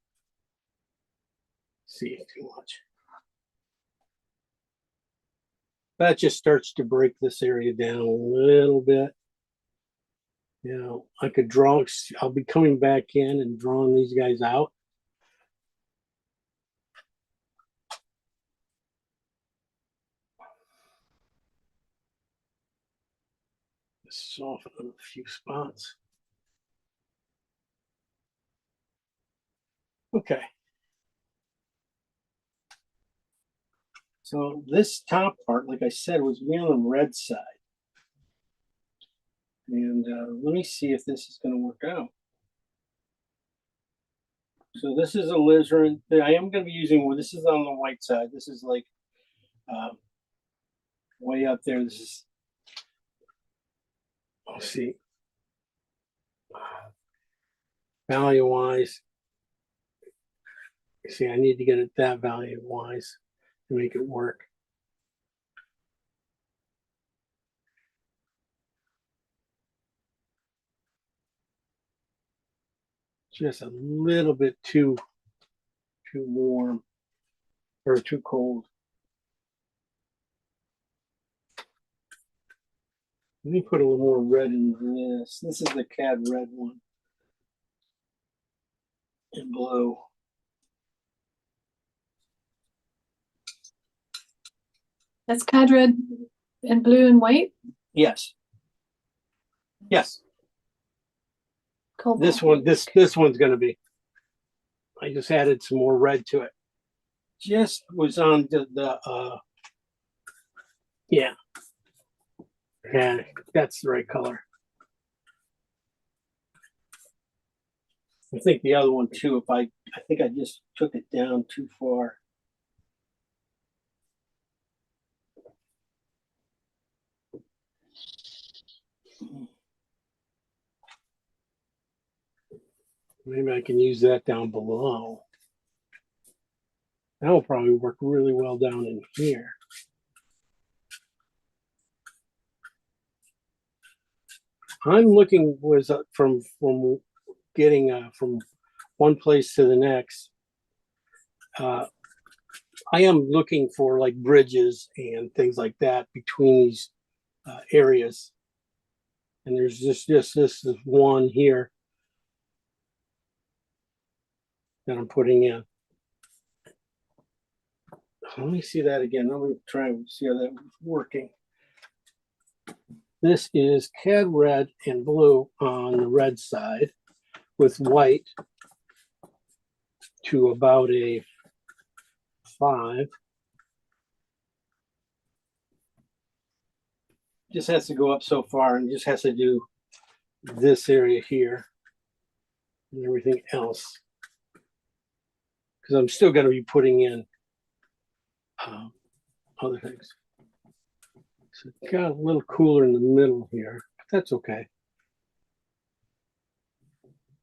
see it too much. That just starts to break this area down a little bit. You know, I could draw, I'll be coming back in and drawing these guys out. Soften a few spots. Okay. So this top part, like I said, was me on the red side. And let me see if this is going to work out. So this is alizarin. I am going to be using, well, this is on the white side. This is like way up there. This is, let's see. Value-wise, see, I need to get it that value-wise to make it work. Just a little bit too warm or too cold. Let me put a little more red in this. This is the Cad Red one. And blue. That's Cad Red and blue and white. Yes. Yes. Cobalt. This one's gonna be. I just added some more red to it. Just was on yeah. Yeah, that's the right color. I think the other one too, I think I just took it down too far. Maybe I can use that down below. That'll probably work really well down in here. I'm looking from getting from one place to the next. I am looking for like bridges and things like that between these areas. And there's just this is one here that I'm putting in. Let me see that again. Let me try and see how that was working. This is Cad Red and blue on the red side with white to about a 5. Just has to go up so far and just has to do this area here and everything else. Because I'm still going to be putting in other things. So it got a little cooler in the middle here, but that's okay.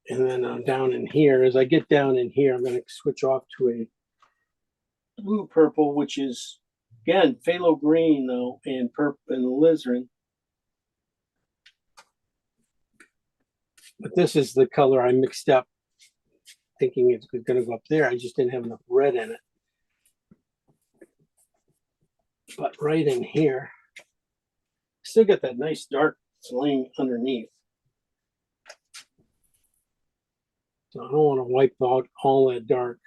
And then down in here, as I get down in here, I'm going to switch off to a blue purple, which is again phthalo green though, and purple and alizarin. But this is the color I mixed up, thinking it's going to go up there. I just didn't have enough red in it. But right in here, still got that nice dark laying underneath. So I don't want to wipe out all that dark.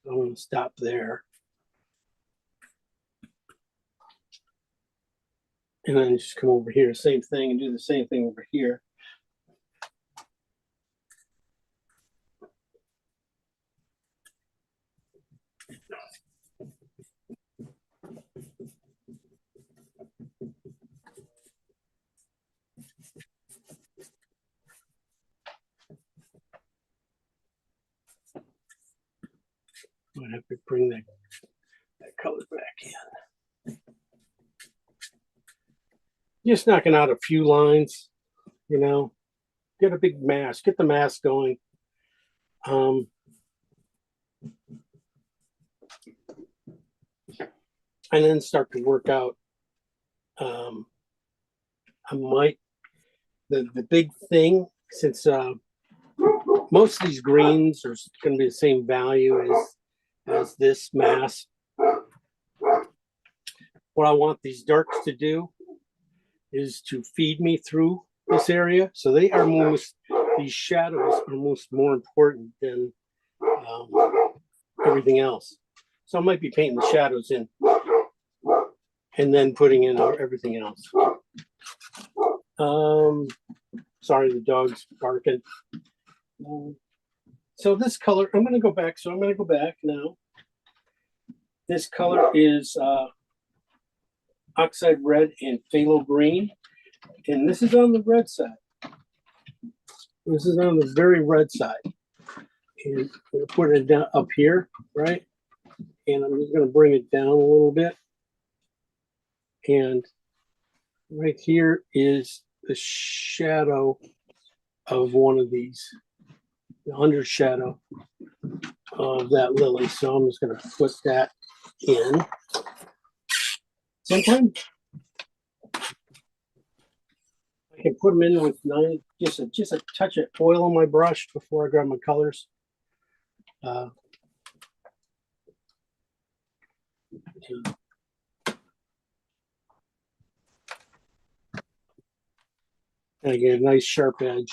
I'm going to stop there. And then just come over here, same thing, and do the same thing over here. I'm gonna have to bring that color back in. Just knocking out a few lines, you know. Get a big mask, get the mask going. And then start to work out. I might, the big thing, since most of these greens are going to be the same value as this mask. What I want these darks to do is to feed me through this area. So they are most, these shadows are most more important than everything else. So I might be painting the shadows in and then putting in everything else. Sorry, the dog's barking. So this color, I'm going to go back. So I'm going to go back now. This color is Oxide Red and Phthalo Green. And this is on the red side. This is on the very red side. And I'm going to put it down up here, right? And I'm just going to bring it down a little bit. And right here is the shadow of one of these, the under shadow of that lily. So I'm just going to put that in. Sometimes I can put them in with just a touch of oil on my brush before I grab my colors. And I get a nice sharp edge.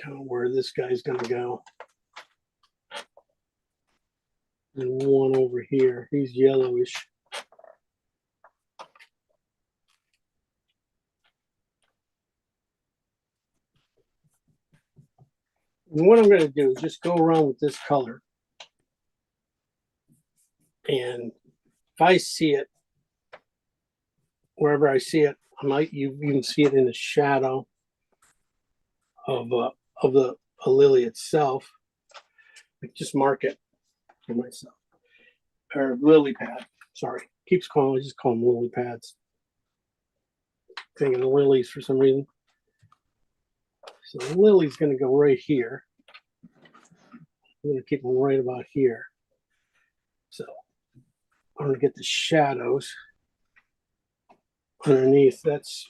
Kind of where this guy's going to go. And one over here, he's yellowish. And what I'm going to do is just go around with this color. And if I see it, wherever I see it, I might even see it in the shadow of the lily itself. Like just mark it for myself. Or lily pad. Sorry. Keeps calling, I just call them lily pads. Thinking of lilies for some reason. So the lily's going to go right here. I'm going to keep them right about here. So I'm going to get the shadows underneath. This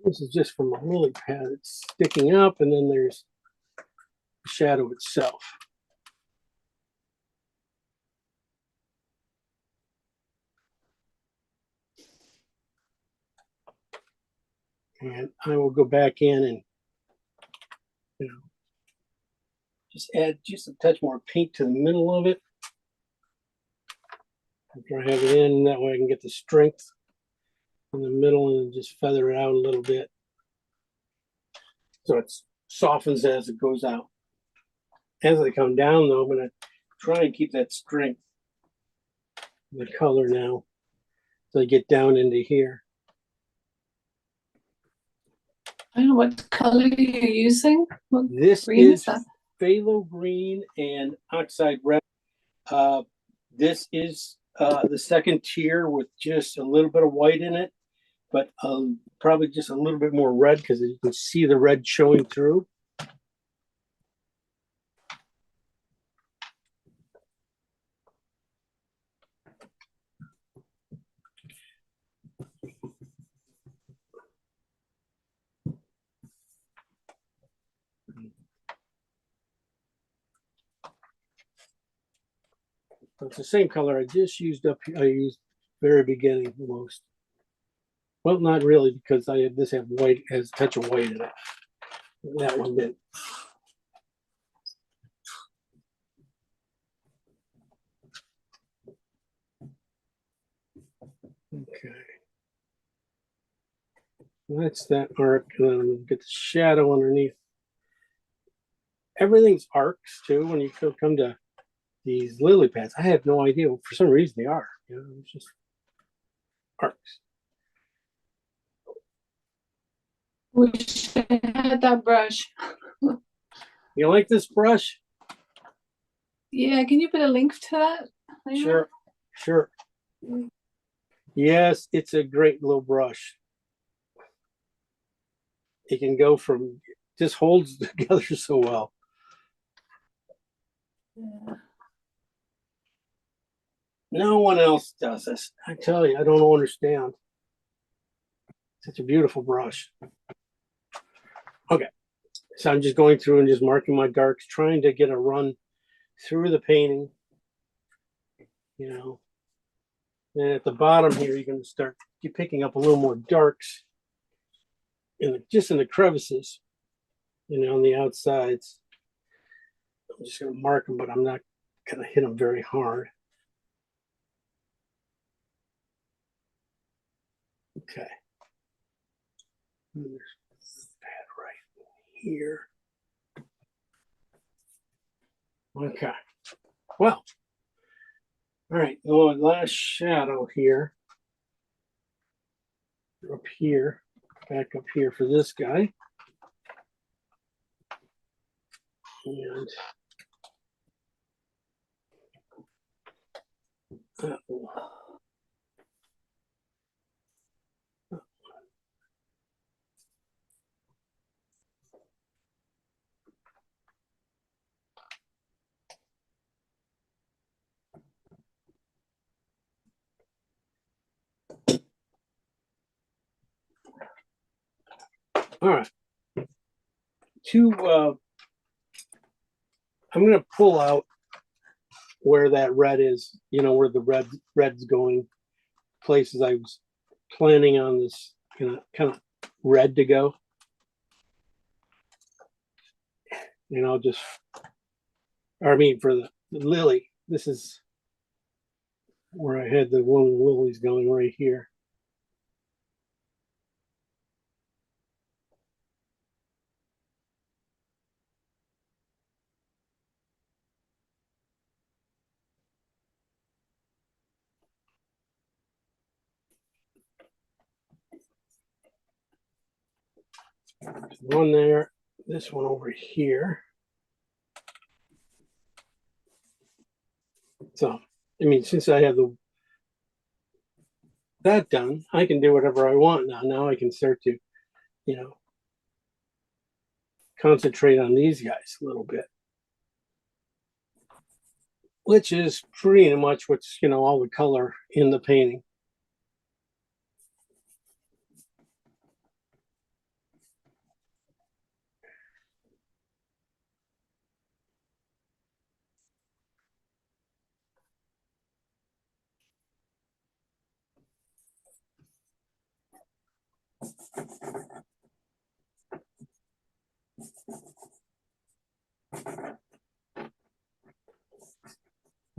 is just from a lily pad. It's sticking up, and then there's the shadow itself. And I will go back in and, just add just a touch more paint to the middle of it. After I have it in, that way I can get the strength in the middle and just feather it out a little bit. So it softens as it goes out. As I come down though, I'm going to try and keep that strength, the color now, so I get down into here. I don't know what color you're using. What This green is that? Phthalo Green and Oxide Red. This is the second tier with just a little bit of white in it, but probably just a little bit more red because you can see the red showing through. So it's the same color I just used up. I used very beginning the most. Well, not really, because I had this have white, has a touch of white in it. That one did. Okay. That's that arc, and then I'm gonna get the shadow underneath. Everything's arcs too. When you come to these lily pads, I have no idea. For some reason, they are. You know, it's just arcs. Wish I had that brush. You like this brush? Yeah, can you put a link to that later? Sure, sure. Yes, it's a great little brush. It can go from, just holds together so well. Yeah. No one else does this. I tell you, I don't understand. Such a beautiful brush. Okay, so I'm just going through and just marking my darks, trying to get a run through the painting. You know, and at the bottom here, you're going to start picking up a little more darks just in the crevices, you know, on the outsides. I'm just going to mark them, but I'm not going to hit them very hard. Okay. And there's that right here. Okay. Well, all right. The last shadow here. Up here. Back up here for this guy. And all right. I'm going to pull out where that red is, you know, where the red's going, places I was planning on this, you know, kind of red to go. You know, just, or I mean, for the lily, this is where I had the one of the lilies going right here. One there, this one over here. So, I mean, since I have that done, I can do whatever I want now. Now I can start to, you know, concentrate on these guys a little bit, which is pretty much what's, you know, all the color in the painting.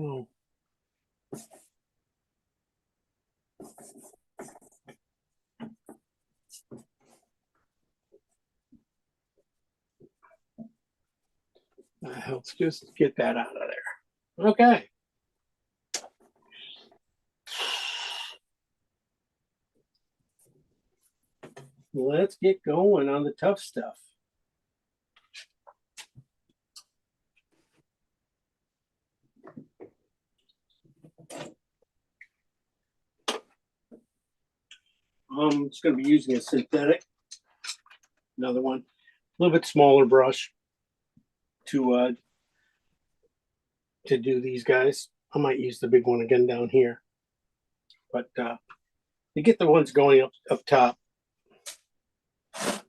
Oh. That helps just get that out of there. Okay. Let's get going on the tough stuff. I'm just going to be using a synthetic, another one, a little bit smaller brush to do these guys. I might use the big one again down here, but to get the ones going up top, I'm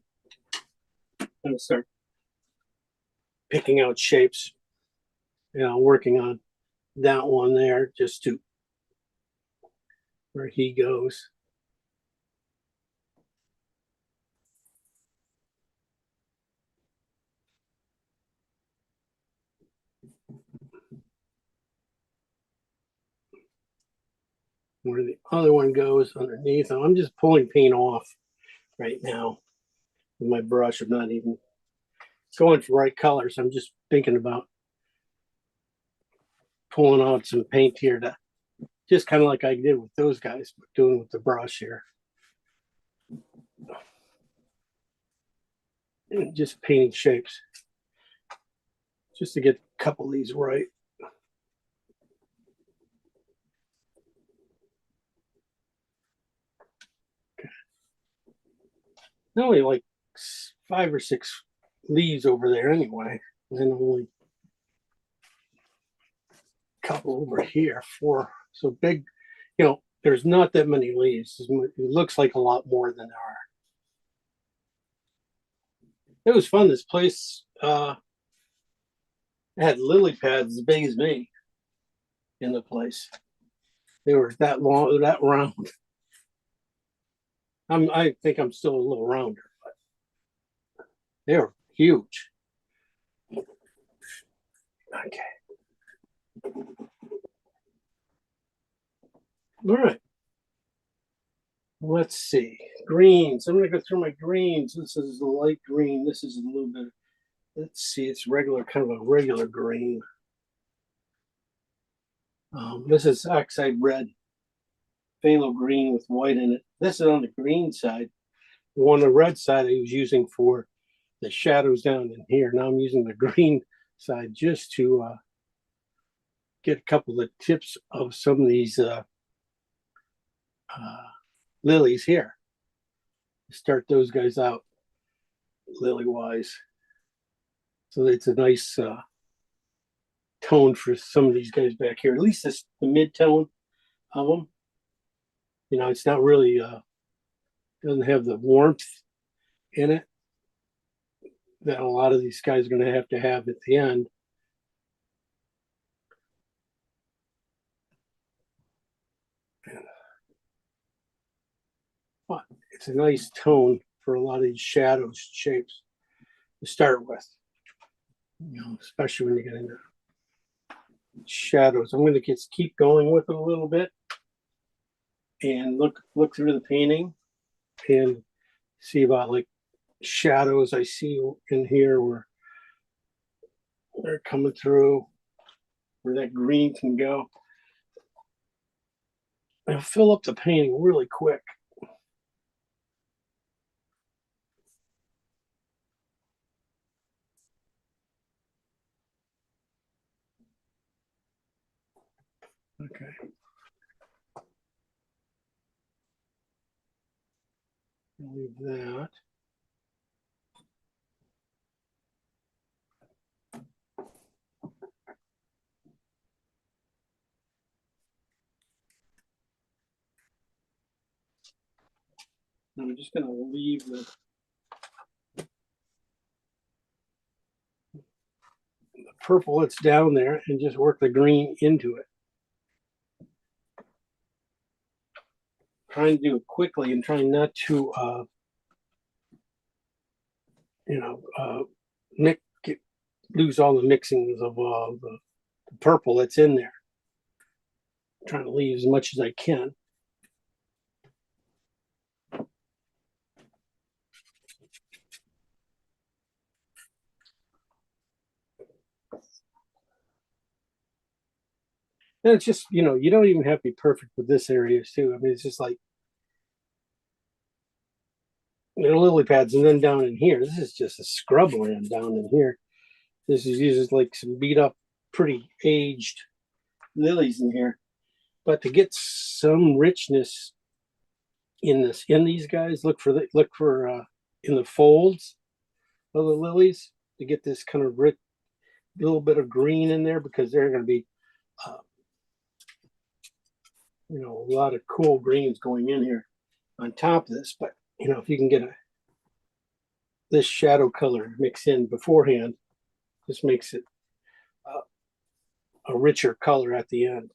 going to start picking out shapes, you know, working on that one there just to where he goes. Where the other one goes underneath. And I'm just pulling paint off right now with my brush. I'm not even going for right colors. I'm just thinking about pulling out some paint here to just kind of like I did with those guys, but doing with the brush here. And just painting shapes just to get a couple of these right. Okay. Only like 5 or 6 leaves over there anyway, and only a couple over here, 4. So big, you know, there's not that many leaves. It looks like a lot more than there are. It was fun. This place had lily pads as big as me in the place. They were that long, that round. I think I'm still a little rounder, but they were huge. Okay. All right. Let's see. Greens. I'm going to go through my greens. This is the light green. This is a little bit, let's see, it's regular, kind of a regular green. This is oxide red, phthalo green with white in it. This is on the green side. On the red side, I was using for the shadows down in here. Now I'm using the green side just to get a couple of tips of some of these lilies here. Start those guys out lily wise. So it's a nice tone for some of these guys back here. At least it's the mid tone of them. You know, it's not really doesn't have the warmth in it that a lot of these guys are going to have at the end. But it's a nice tone for a lot of these shadows shapes to start with. You know, especially when you get into shadows. I'm going to keep going with it a little bit and look through the painting and see about like shadows I see in here where they're coming through, where that green can go. I'll fill up the painting really quick. Okay. Leave that. I'm just going to leave the purple that's down there and just work the green into it. Trying to do it quickly and trying not to, lose all the mixings of the purple that's in there. I'm trying to leave as much as I can. And it's just, you know, you don't even have to be perfect with this area too. I mean, it's just like, you know, lily pads, and then down in here, this is just a scrub land down in here. This is uses like some beat up, pretty aged lilies in here. But to get some richness in these guys, look for in the folds of the lilies to get this kind of rich, little bit of green in there, because they're going to be a lot of cool greens going in here on top of this. But you know, if you can get this shadow color mix in beforehand, this makes it a richer color at the end.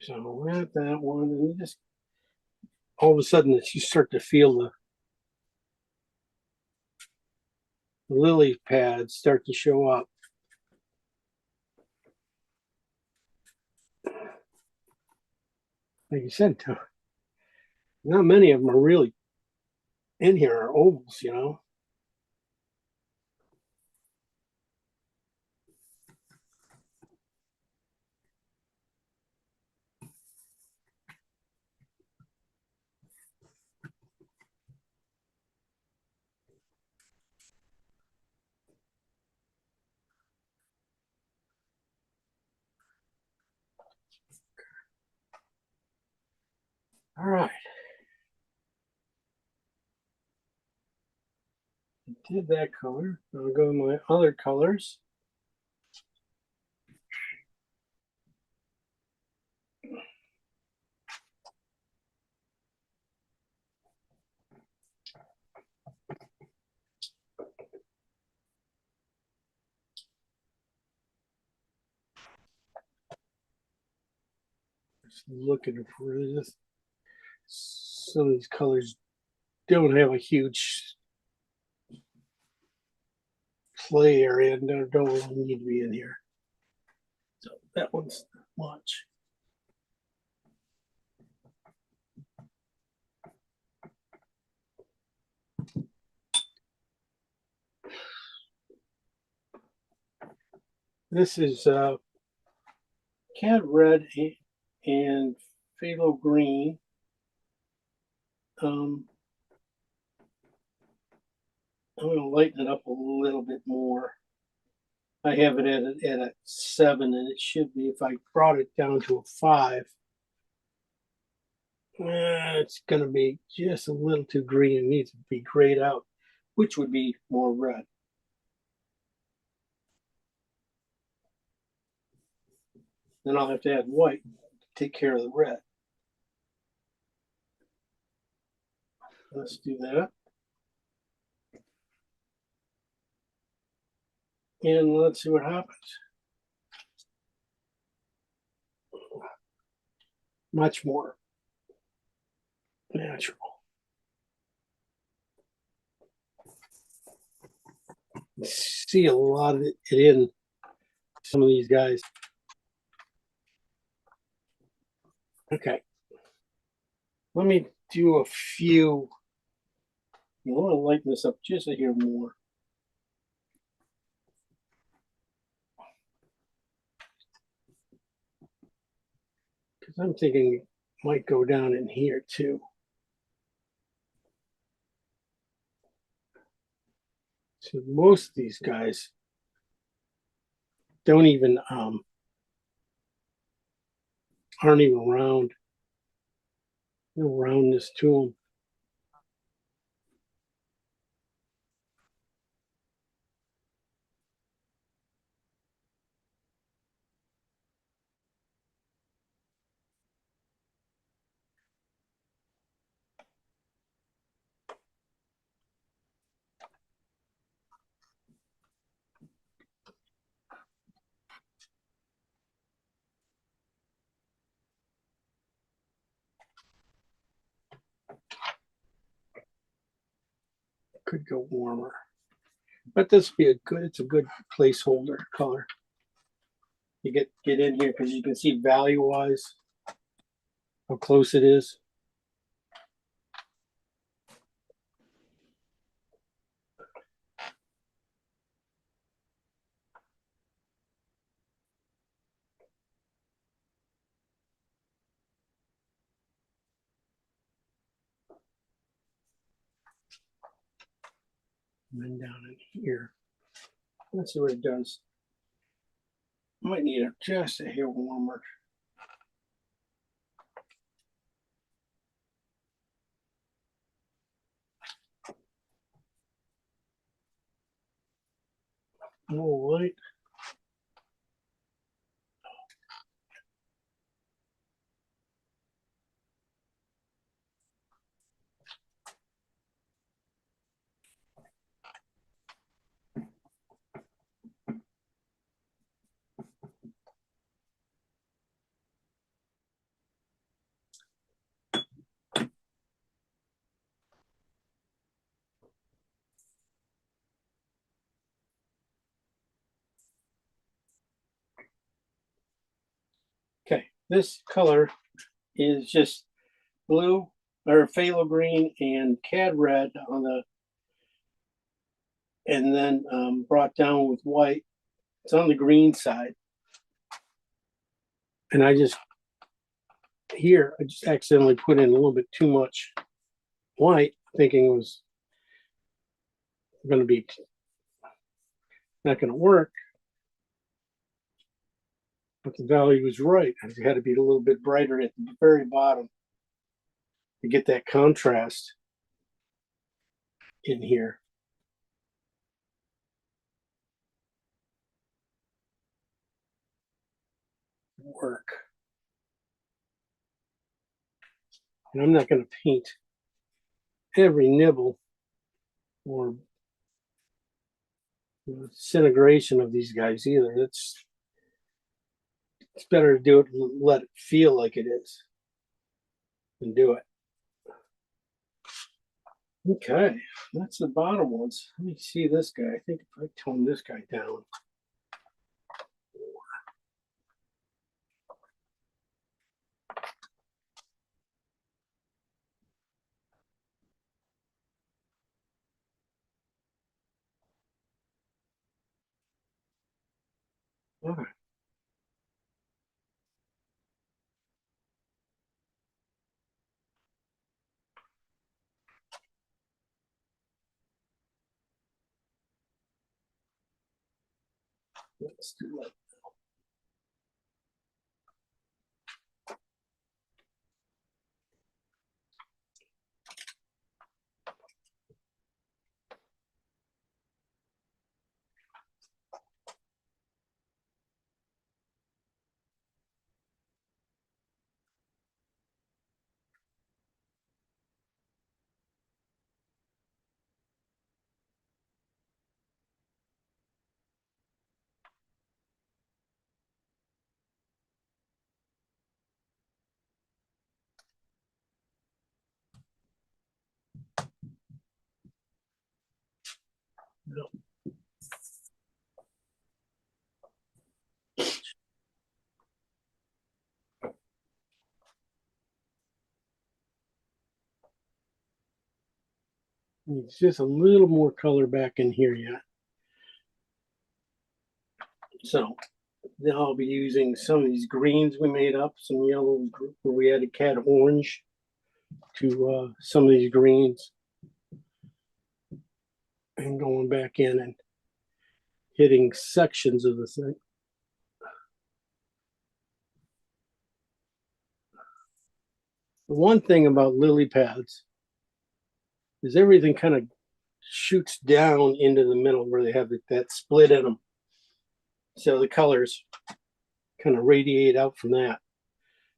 So we're at that one, and you just all of a sudden you start to feel the lily pads start to show up. Like you said, not many of them are really in here are ovals, you know. All right. I did that color. I'll go with my other colors. Just looking for this. Some of these colors don't have a huge play area and don't really need to be in here. So that one's not much. This is Cad Red and Phthalo Green. I'm going to lighten it up a little bit more. I have it at a 7, and it should be, if I brought it down to a 5, it's going to be just a little too green. It needs to be grayed out, which would be more red. Then I'll have to add white to take care of the red. Let's do that. And let's see what happens. Much more natural. See a lot of it in some of these guys. Okay. Let me do a few. You want to lighten this up just a hair more. Because I'm thinking it might go down in here too. So most of these guys don't even aren't even round. No roundness to them. Could go warmer, but this would be a good. It's a good placeholder color. You get in here because you can see value wise how close it is. And then down in here, let's see what it does. Might need it just a hair warmer. More white. this color is just blue or phthalo green and cad red on the, and then brought down with white. It's on the green side. And I just accidentally put in a little bit too much white, thinking it was going to be not going to work. But the value was right. It had to be a little bit brighter at the very bottom to get that contrast in here. Work. And I'm not going to paint every nibble or disintegration of these guys either. It's better to do it and let it feel like it is than do it. Okay, that's the bottom ones. Let me see this guy. I think if I tone this guy down. All right. Let's do that. No. It's just a little more color back in here yet. So then I'll be using some of these greens we made up, some yellow where we added cad orange to some of these greens. And going back in and hitting sections of the thing. The one thing about lily pads is everything kind of shoots down into the middle where they have that split in them. So the colors kind of radiate out from that.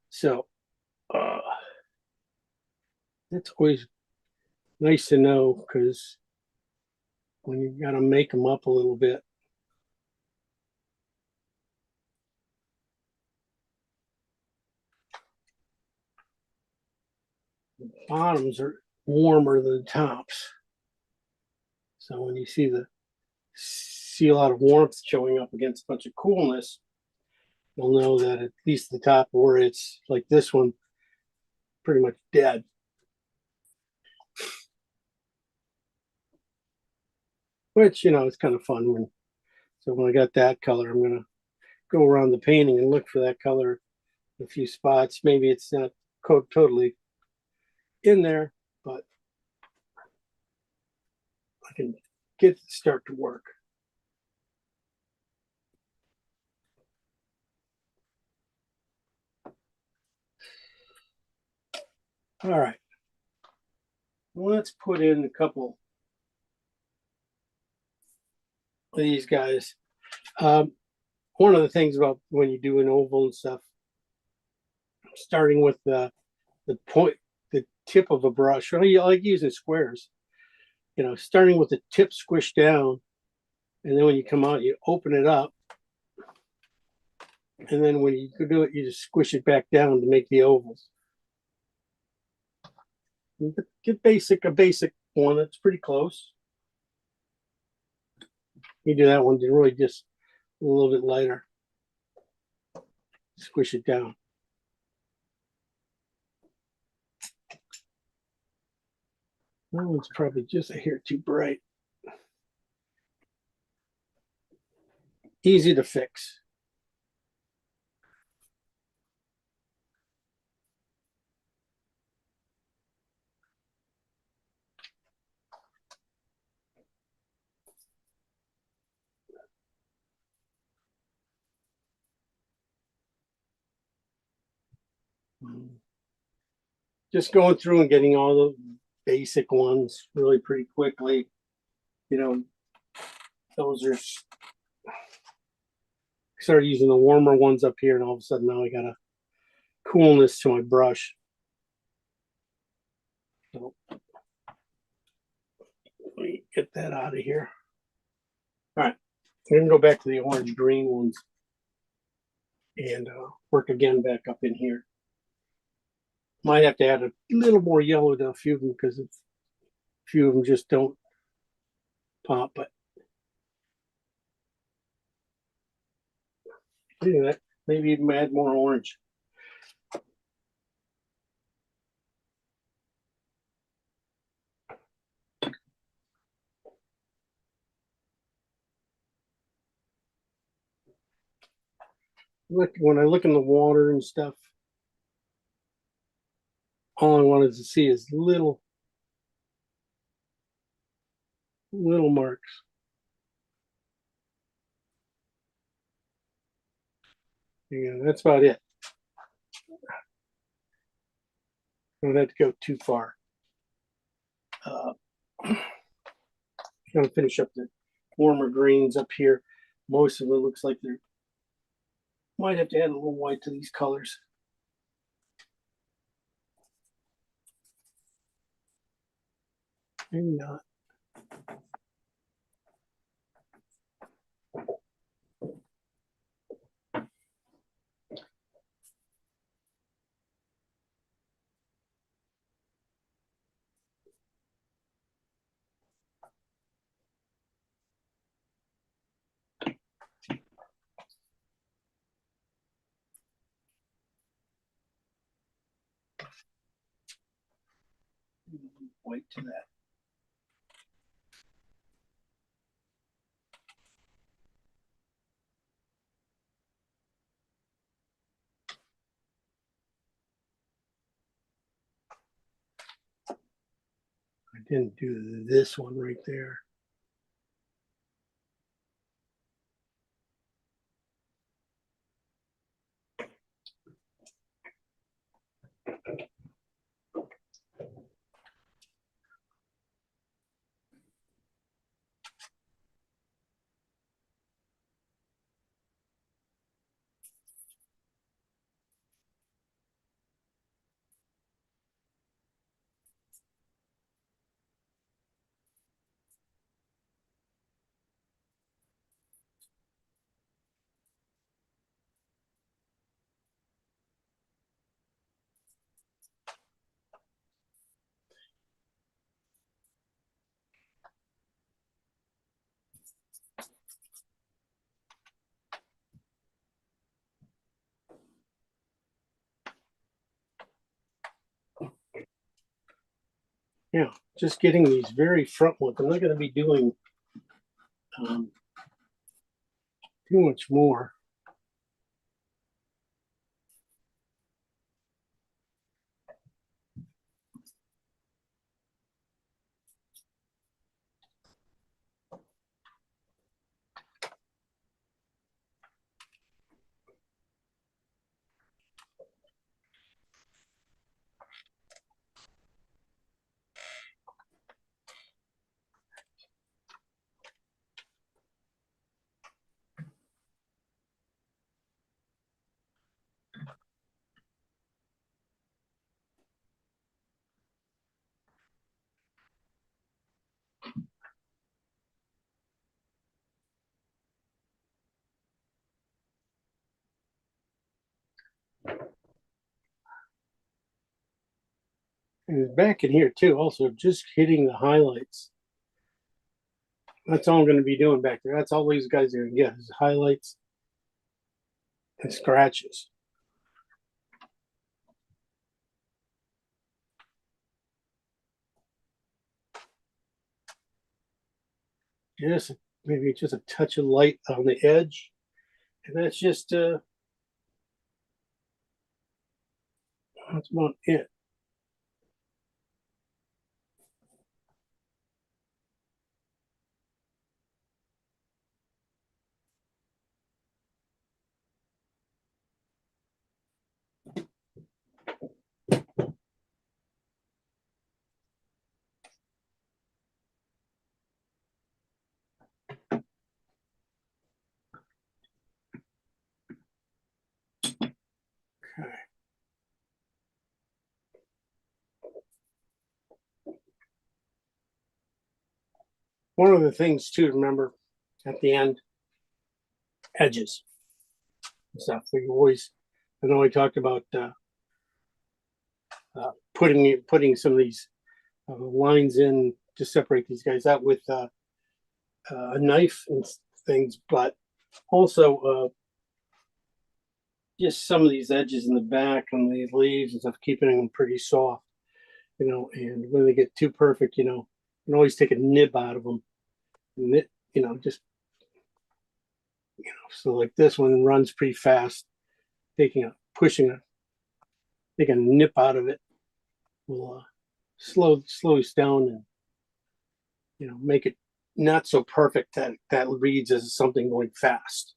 So that's always nice to know, because when you got to make them up a little bit. The bottoms are warmer than the tops. So when you see a lot of warmth showing up against a bunch of coolness, you'll know that at least the top, where it's like this one, pretty much dead. Which, it's kind of fun so when I got that color, I'm gonna go around the painting and look for that color in a few spots. Maybe it's not totally in there, but I can get it to start to work. All right. Let's put in a couple of these guys. One of the things about when you do an oval and stuff, starting with the tip of a brush, or I like using squares, starting with the tip squished down, and then when you come out, you open it up, and then when you do it, you just squish it back down to make the ovals. Get a basic one that's pretty close. You do that one to really just a little bit lighter. Squish it down. That one's probably just a hair too bright. Easy to fix. Just going through and getting all the basic ones really pretty quickly. You know, those are started using the warmer ones up here, and all of a sudden now I got a coolness to my brush. So let me get that out of here. All right, we're gonna go back to the orange green ones and work again back up in here. Might have to add a little more yellow to a few of them because a few of them just don't pop, but anyway, maybe even add more orange. Look, when I look in the water and stuff, all I wanted to see is little marks. Yeah, that's about it. Don't have to go too far. Gonna finish up the warmer greens up here. Most of it looks like they're might have to add a little white to these colors. Maybe not. White to that. I didn't do this one right there. Yeah, just getting these very front ones. I'm not going to be doing too much more. And back in here too, also just hitting the highlights. That's all I'm going to be doing back there. That's all these guys are going to get is highlights and scratches. just maybe just a touch of light on the edge. And that's just that's about it. Okay. One of the things too to remember at the end, edges and stuff. We always, I know I talked about putting some of these lines in to separate these guys out with a knife and things, but also just some of these edges in the back on these leaves and stuff, keeping them pretty soft, you know. And when they get too perfect, you know, you can always take a nib out of them, and it, you know, just you know. So like this one runs pretty fast. Taking a nip out of it will slow us down and you know make it not so perfect that that reads as something going fast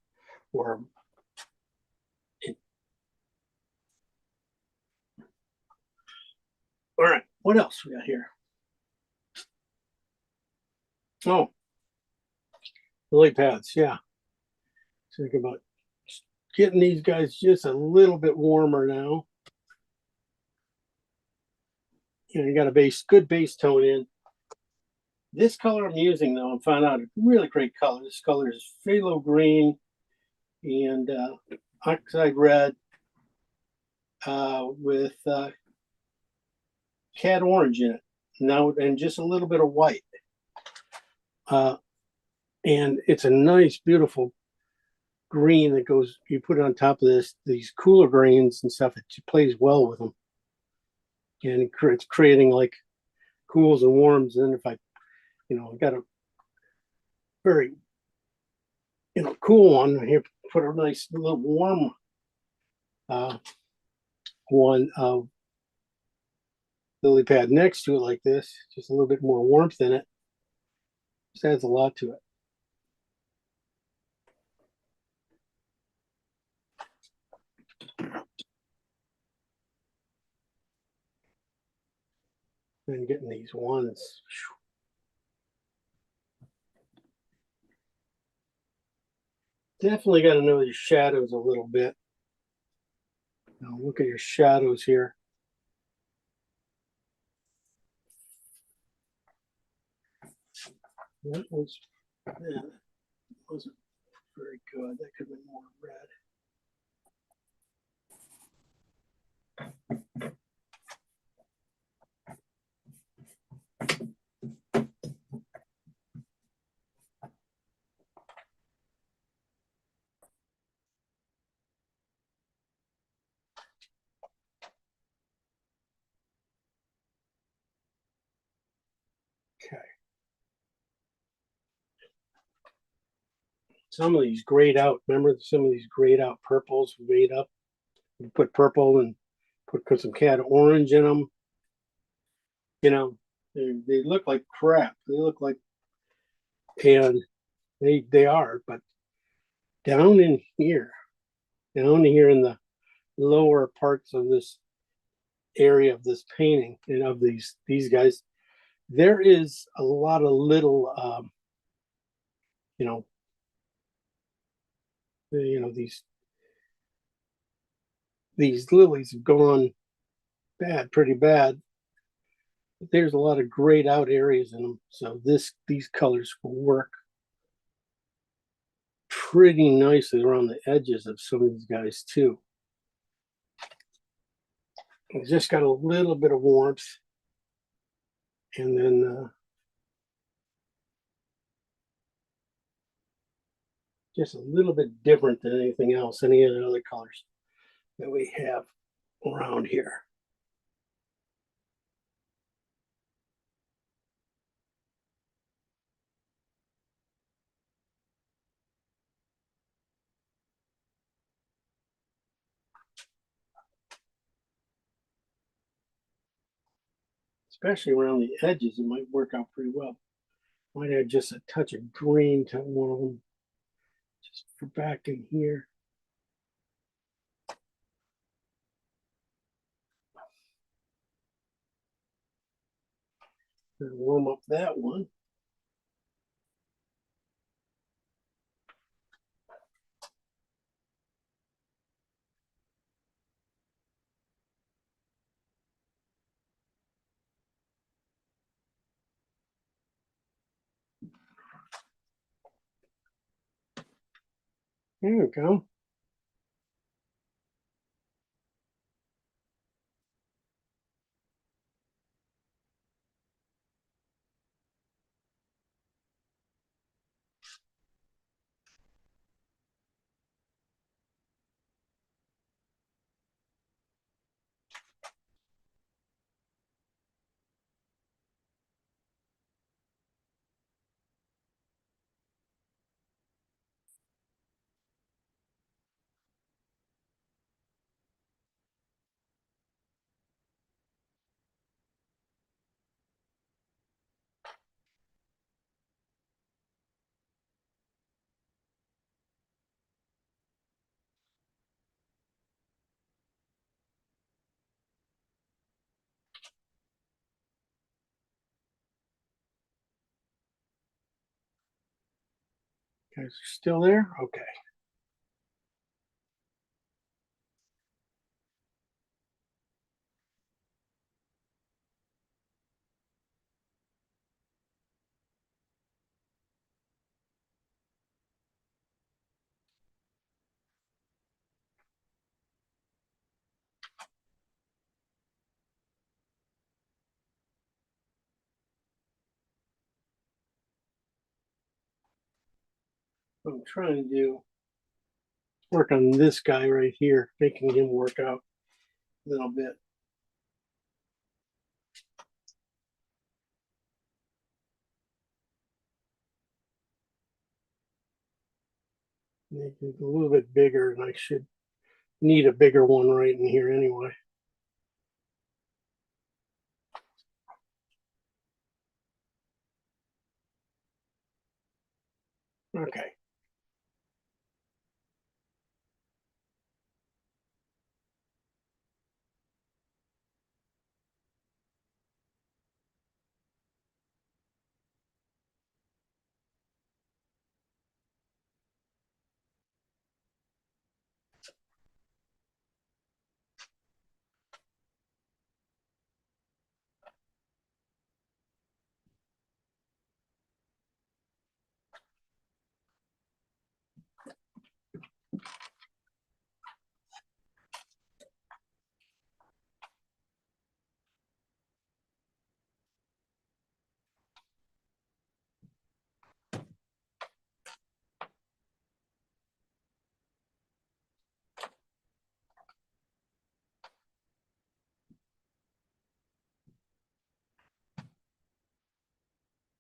or all right, what else we got here? Oh, lily pads, yeah. Think about getting these guys just a little bit warmer now. You know, you got a good base tone in. This color I'm using though, I found out a really great color. This color is phthalo green and oxide red with cad orange in it now, and just a little bit of white. And it's a nice, beautiful green that goes. You put it on top of these cooler grains and stuff. It plays well with them, and it's creating like cools and warms. And if I, you know, got a very, you know, cool one here, put a nice little warm one lily pad next to it like this, just a little bit more warmth in it. Just adds a lot to it. And getting these ones. Definitely got to know your shadows a little bit. Now look at your shadows here. That wasn't very good. That could have been more red. Okay. Some of these grayed out. Remember some of these grayed out purples made up. You put purple and put some cad orange in them. You know, they look like crap. They look like, and they are, but down in here in the lower parts of this area of this painting and of these guys, there is a lot of little you know these lilies have gone bad, pretty bad. But there's a lot of grayed out areas in them, so these colors will work pretty nicely around the edges of some of these guys too. It's just got a little bit of warmth, and then just a little bit different than anything else, any of the other colors that we have around here. especially around the edges, it might work out pretty well. Might add just a touch of green to one of them, just for back in here. And warm up that one. There we go. Guys are still there? Okay. What I'm trying to do, work on this guy right here, making him work out a little bit. Make it a little bit bigger, and I should need a bigger one right in here anyway. Okay.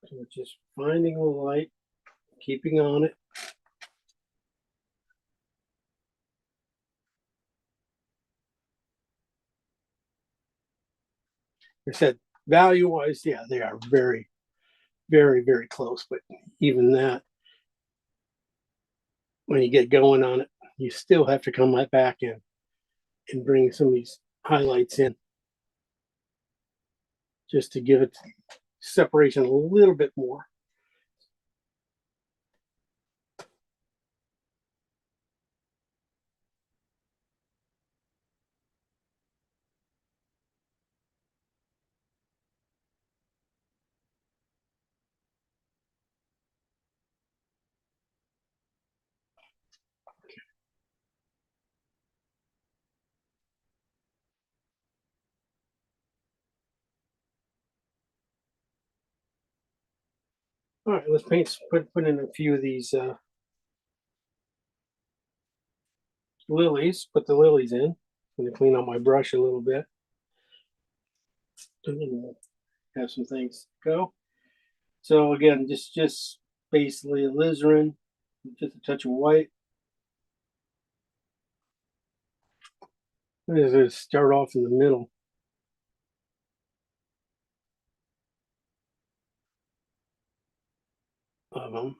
So we're just finding the light, keeping on it. I said, value-wise, yeah, they are very, very, very close. But even that, when you get going on it, you still have to come right back in and bring some of these highlights in just to give it separation a little bit more. All right, let's put in a few of these lilies. Put the lilies in. I'm gonna clean out my brush a little bit. And then we'll have some things go. So again, just basically alizarin, just a touch of white. I'm gonna start off in the middle. of them.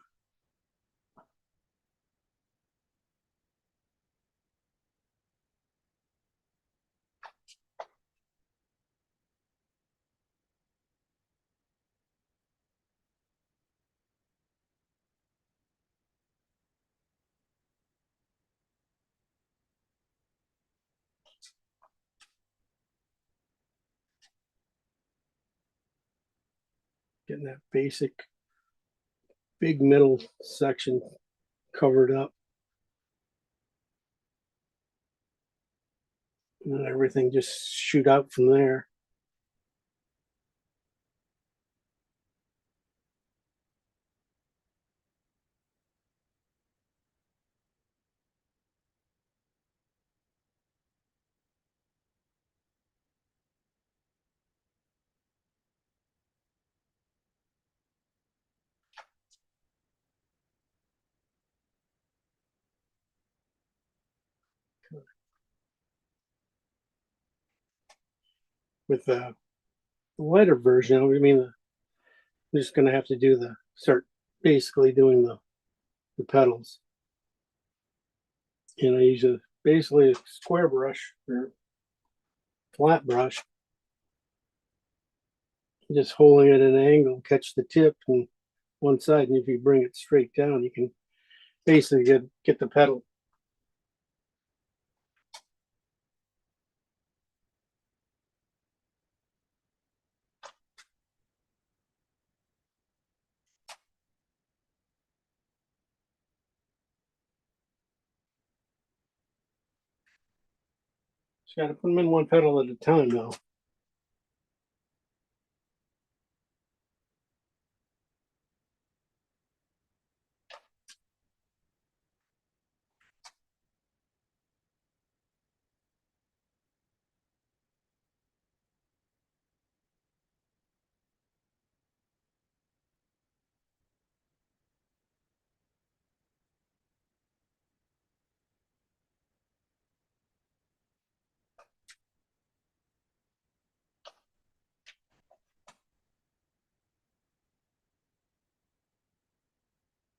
Getting that basic big middle section covered up. And then everything just shoot out from there. With the lighter version, I mean, they're just gonna have to do start basically doing the petals. And I use basically a square brush or flat brush. Just holding it at an angle, catch the tip and one side, and if you bring it straight down, you can basically get the petal. Just got to put them in one petal at a time, though.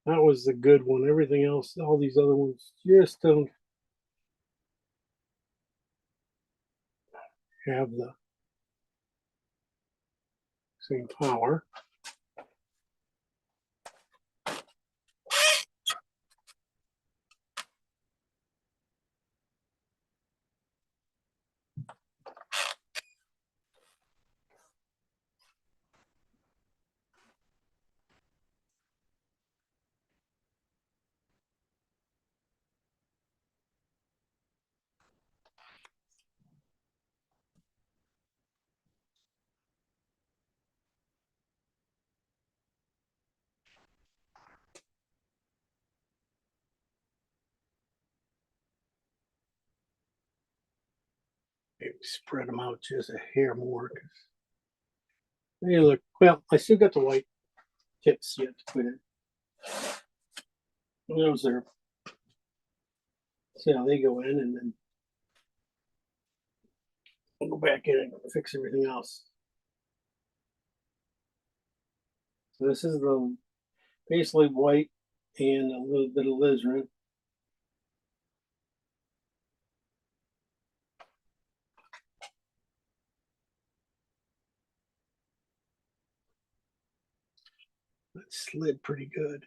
That was the good one. Everything else, all these other ones, just don't have the same power. Maybe spread them out just a hair more. Hey, look, well, I still got the white tips yet to put in. Those are, see how they go in, and then I'll go back in and fix everything else. So this is the basically white and a little bit of alizarin. That slid pretty good.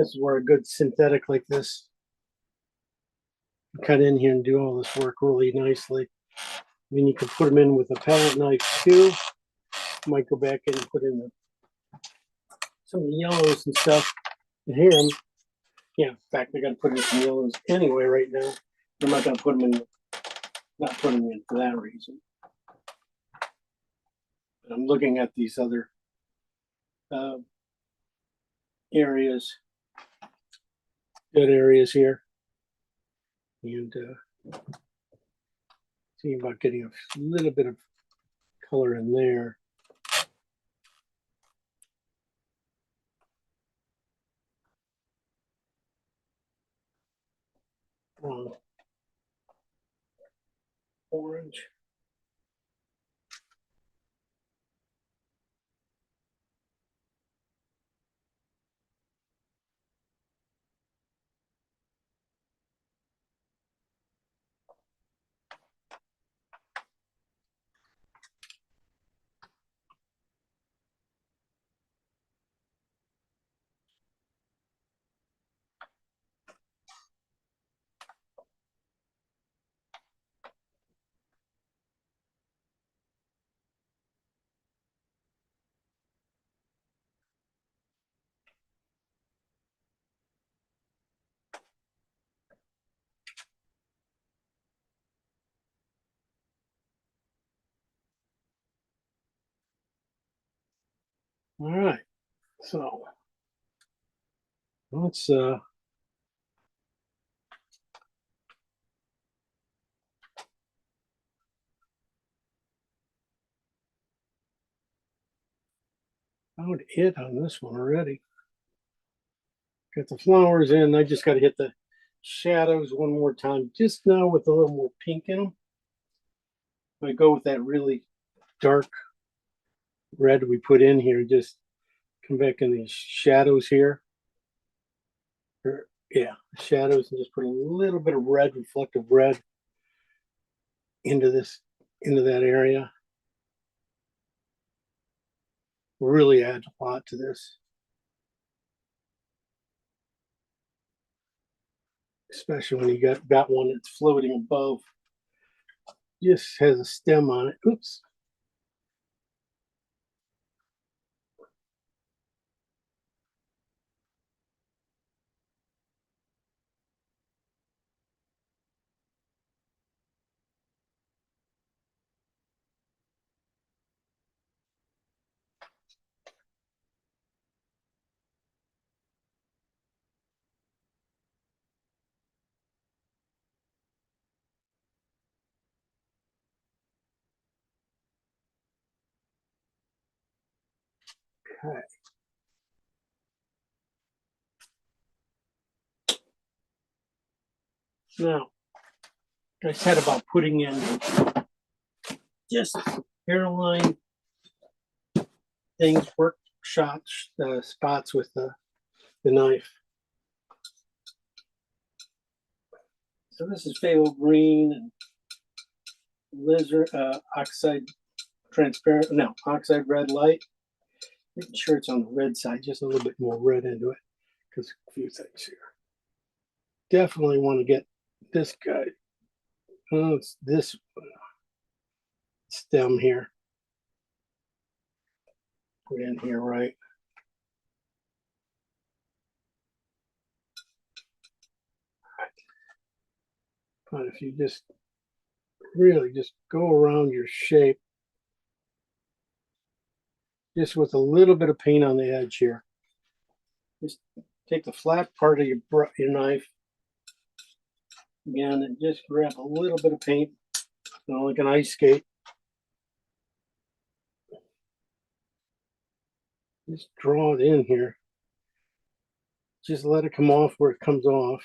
This is where a good synthetic like this cut in here and do all this work really nicely. I mean, you can put them in with a palette knife too. Might go back in and put in some of the yellows and stuff. And here, in fact, I got to put in some yellows anyway right now. I'm not going to put them in, not put them in for that reason. But I'm looking at these other areas, good areas here, and seeing about getting a little bit of color in there. Orange. All right, so let's found it on this one already. Got the flowers in. I just got to hit the shadows one more time, just now with a little more pink in them. I go with that really dark red we put in here. Just come back in these shadows here. Yeah, shadows, and just put a little bit of red, reflective red, into that area. Really adds a lot to this. Especially when you got one that's floating above. Just has a stem on it. Oops. Okay. Now, I said about putting in just hairline things, work shots, spots with the knife. So this is phthalo green and lizard oxide transparent, no, oxide red light. Making sure it's on the red side, just a little bit more red into it, because a few things here. Definitely want to get this guy. Oh, it's this stem here. Put in here, right? But if you just really just go around your shape, just with a little bit of paint on the edge here. Just take the flat part of your knife again and just grab a little bit of paint, like an ice skate. Just draw it in here. Just let it come off where it comes off.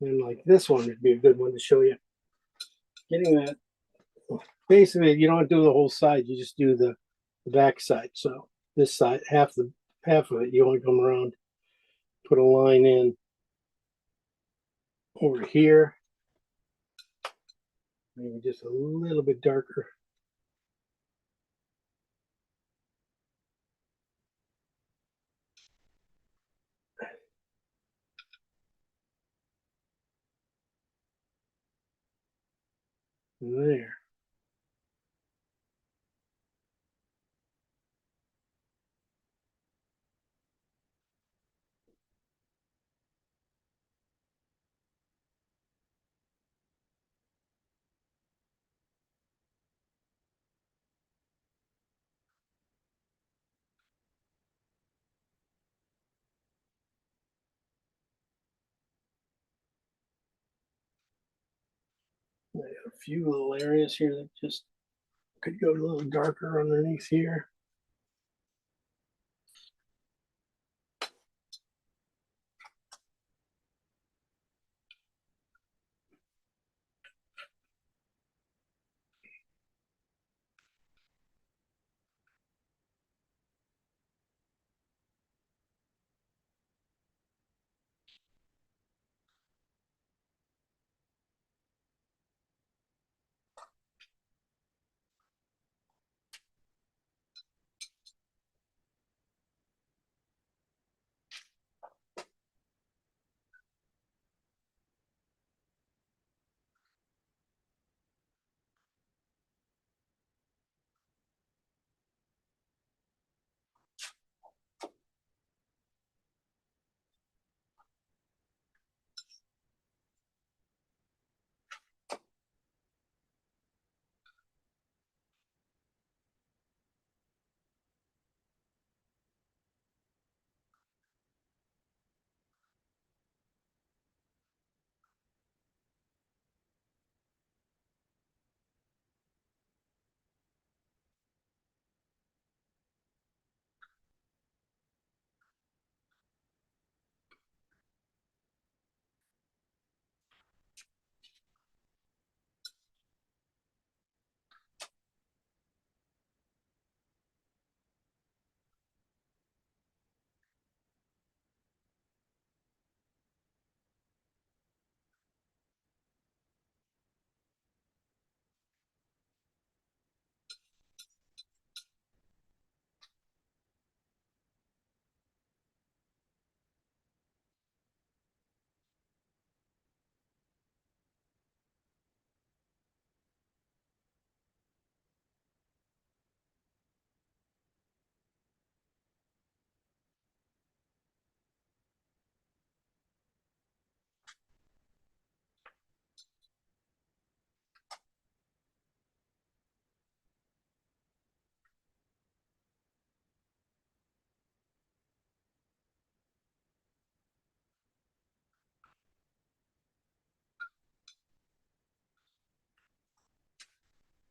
And like this one would be a good one to show you. Getting that, basically, you don't do the whole side, you just do the back side. So this side, half of it, you only come around, put a line in over here, maybe just a little bit darker. There. I got a few little areas here that just could go a little darker underneath here.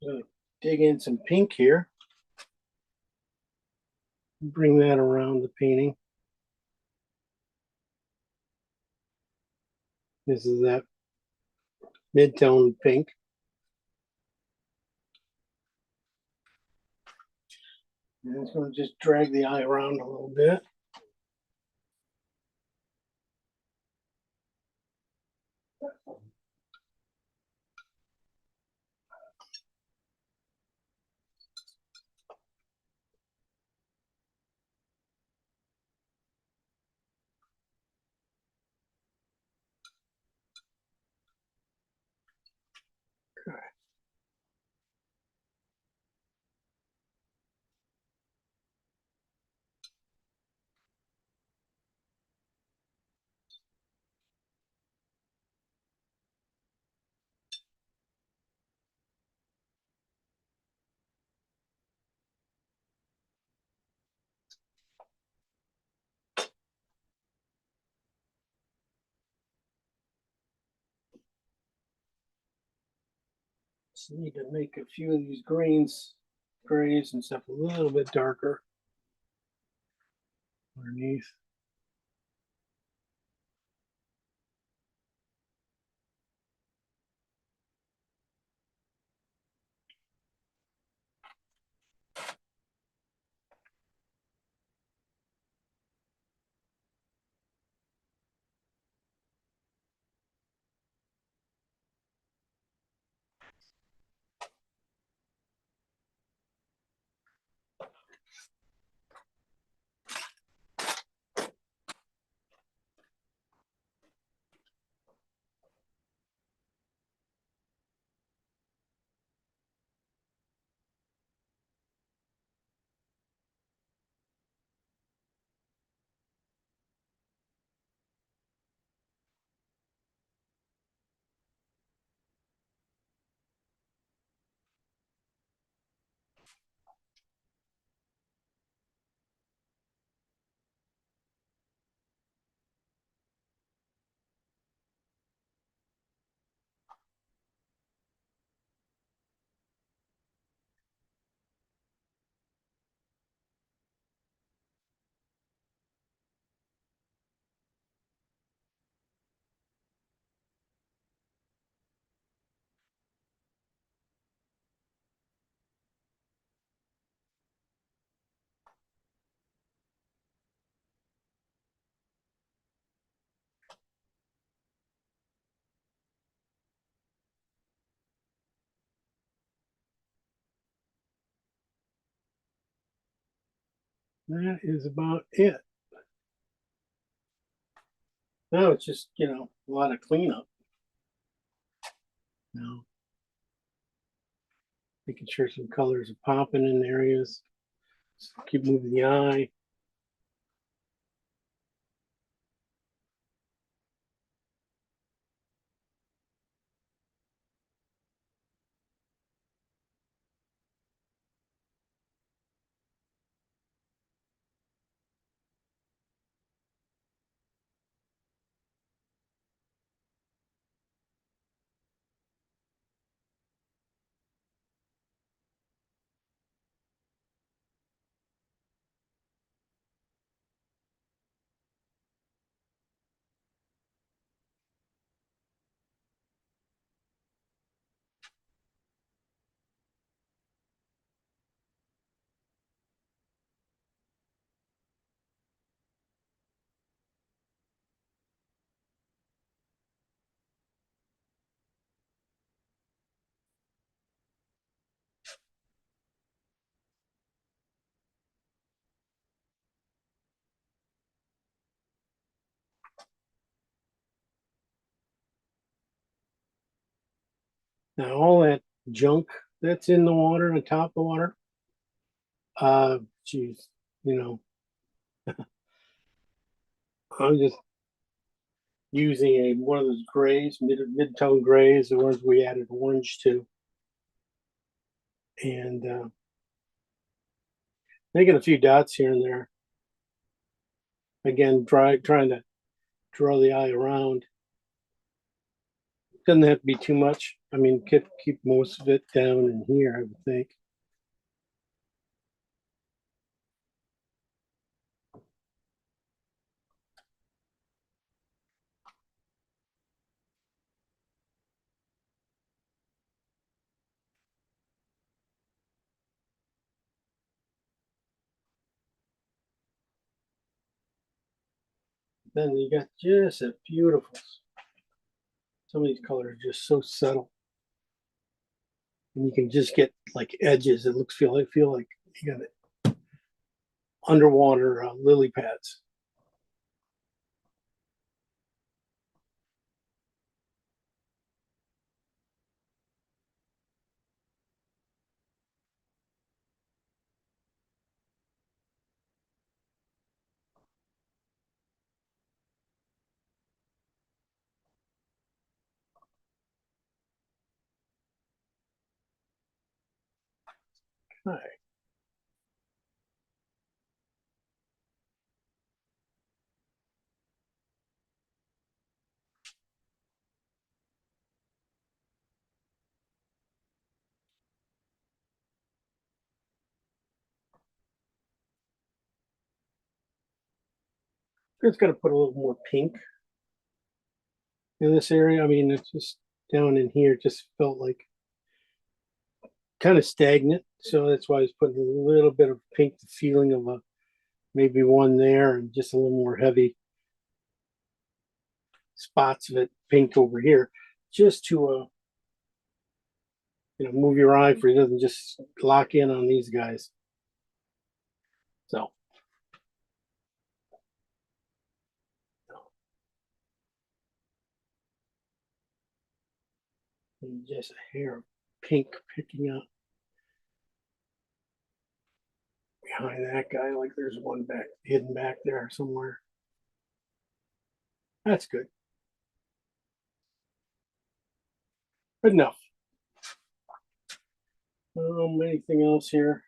Gonna dig in some pink here. Bring that around the painting. This is that mid-tone pink. And it's going to just drag the eye around a little bit. Just need to make a few of these greens, grays and stuff a little bit darker underneath. that is about it. Now it's just, a lot of cleanup. Now, making sure some colors are popping in areas. Just keep moving the eye. Now all that junk that's in the water, on top of the water, geez, you know, I'm just using one of those grays, mid-tone grays, the ones we added orange to, and making a few dots here and there. Again, trying to draw the eye around. Doesn't have to be too much. I mean, keep most of it down in here, I would think. Then you got just a beautiful. Some of these colors are just so subtle, and you can just get like edges. It looks feel like you got underwater lily pads. All right. Just got to put a little more pink in this area. I mean, it's just down in here, just felt like kind of stagnant. So that's why I was putting a little bit of pink, the feeling of maybe one there, and just a little more heavy spots of it pink over here, just to move your eye for it doesn't just lock in on these guys. So just a hair of pink picking up behind that guy, like there's one back hidden back there somewhere. That's good. Good enough. Anything else here?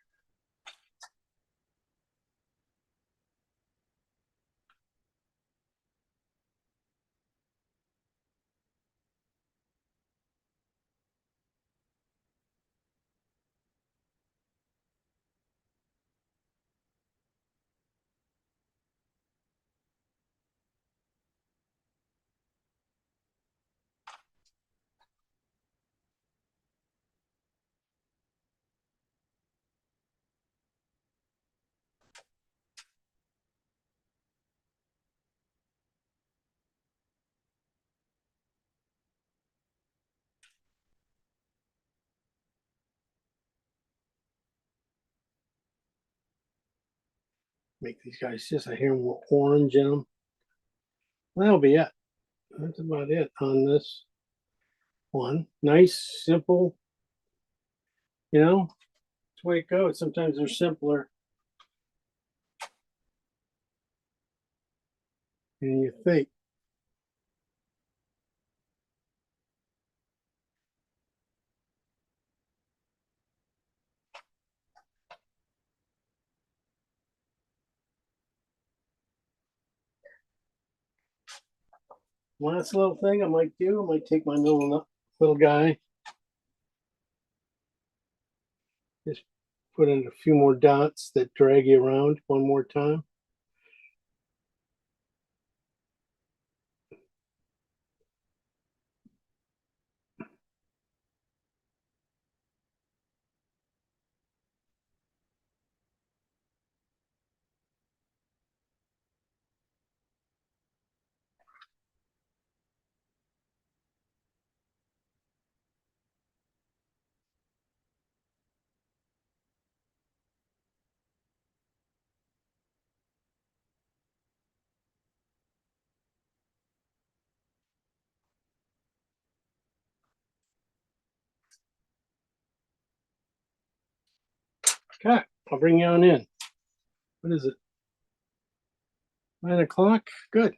make these guys just a hair more orange in them. That'll be it. That's about it on this one. Nice, simple. You know, that's the way it goes. Sometimes they're simpler than you think. Last little thing I might do, I might take my little guy, just put in a few more dots that drag you around one more time. Okay, I'll bring you on in. What is it? 9 o'clock? Good.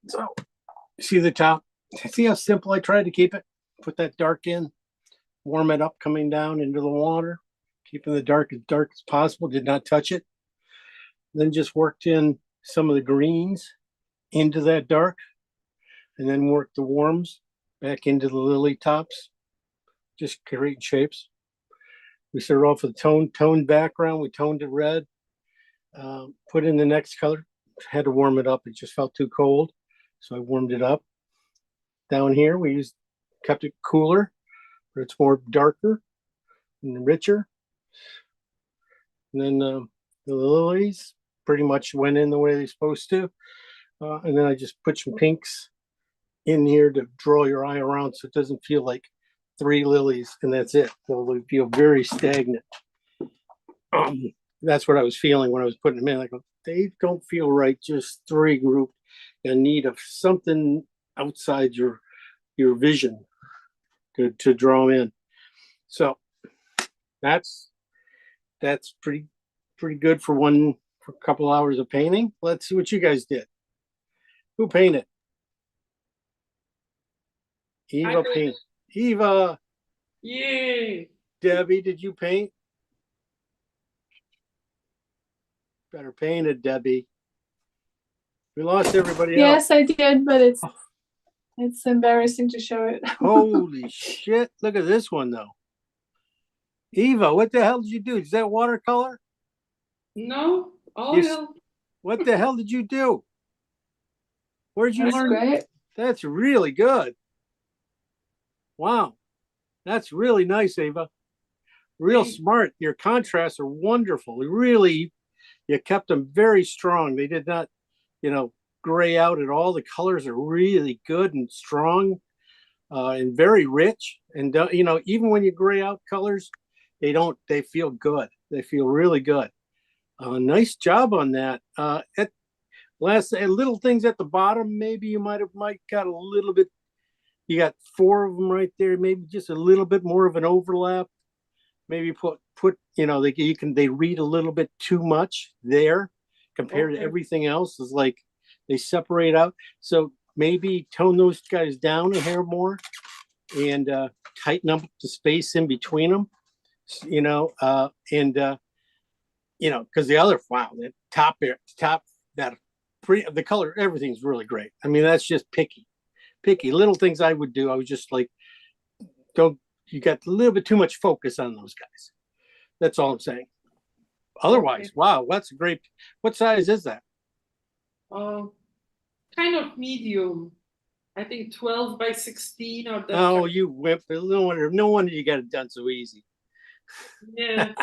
So, see the top? See how simple I tried to keep it? Put that dark in, warm it up coming down into the water, keeping the dark as possible, did not touch it. Then just worked in some of the greens into that dark, and then worked the warms back into the lily tops, just creating shapes. We started off with toned background. We toned it red, put in the next color, had to warm it up. It just felt too cold. So I warmed it up. Down here, kept it cooler, but it's more darker and richer. And then the lilies pretty much went in the way they're supposed to. And then I just put some pinks in here to draw your eye around so it doesn't feel like 3 lilies and that's it. They'll feel very stagnant. That's what I was feeling when I was putting them in. Like, they don't feel right, just 3 grouped in need of something outside your vision to draw in. So that's pretty good for a couple hours of painting. Let's see what you guys did. Who painted? Eva painted. Eva. Yay! Debbie, did you paint? Better paint it, Debbie. We lost everybody else. Yes, I did, but it's embarrassing to show it. Holy shit. Look at this one, though. Eva, what the hell did you do? Is that watercolor? No, oil. What the hell did you do? Where'd you That's learn? great. That's really good. Wow. That's really nice, Eva. Real Thanks. smart. Your contrasts are wonderful. You kept them very strong. They did not, gray out at all. The colors are really good and strong and very rich. And, even when you gray out colors, they feel good. They feel really good. Nice job on that. Little things at the bottom, maybe you might got a little bit. You got 4 of them right there, maybe just a little bit more of an overlap. Maybe they read a little bit too much there compared to everything else. Is like they separate out. So maybe tone those guys down a hair more and tighten up the space in between them. Because the other, wow, the top the color, everything's really great. I mean, that's just picky little things I would do. I was just like, you got a little bit too much focus on those guys. That's all I'm saying. Otherwise, wow, that's great. What size is that? Kind of medium. I think 12 by 16 or that. Oh, you wimp. No wonder you got it done so easy. Yeah.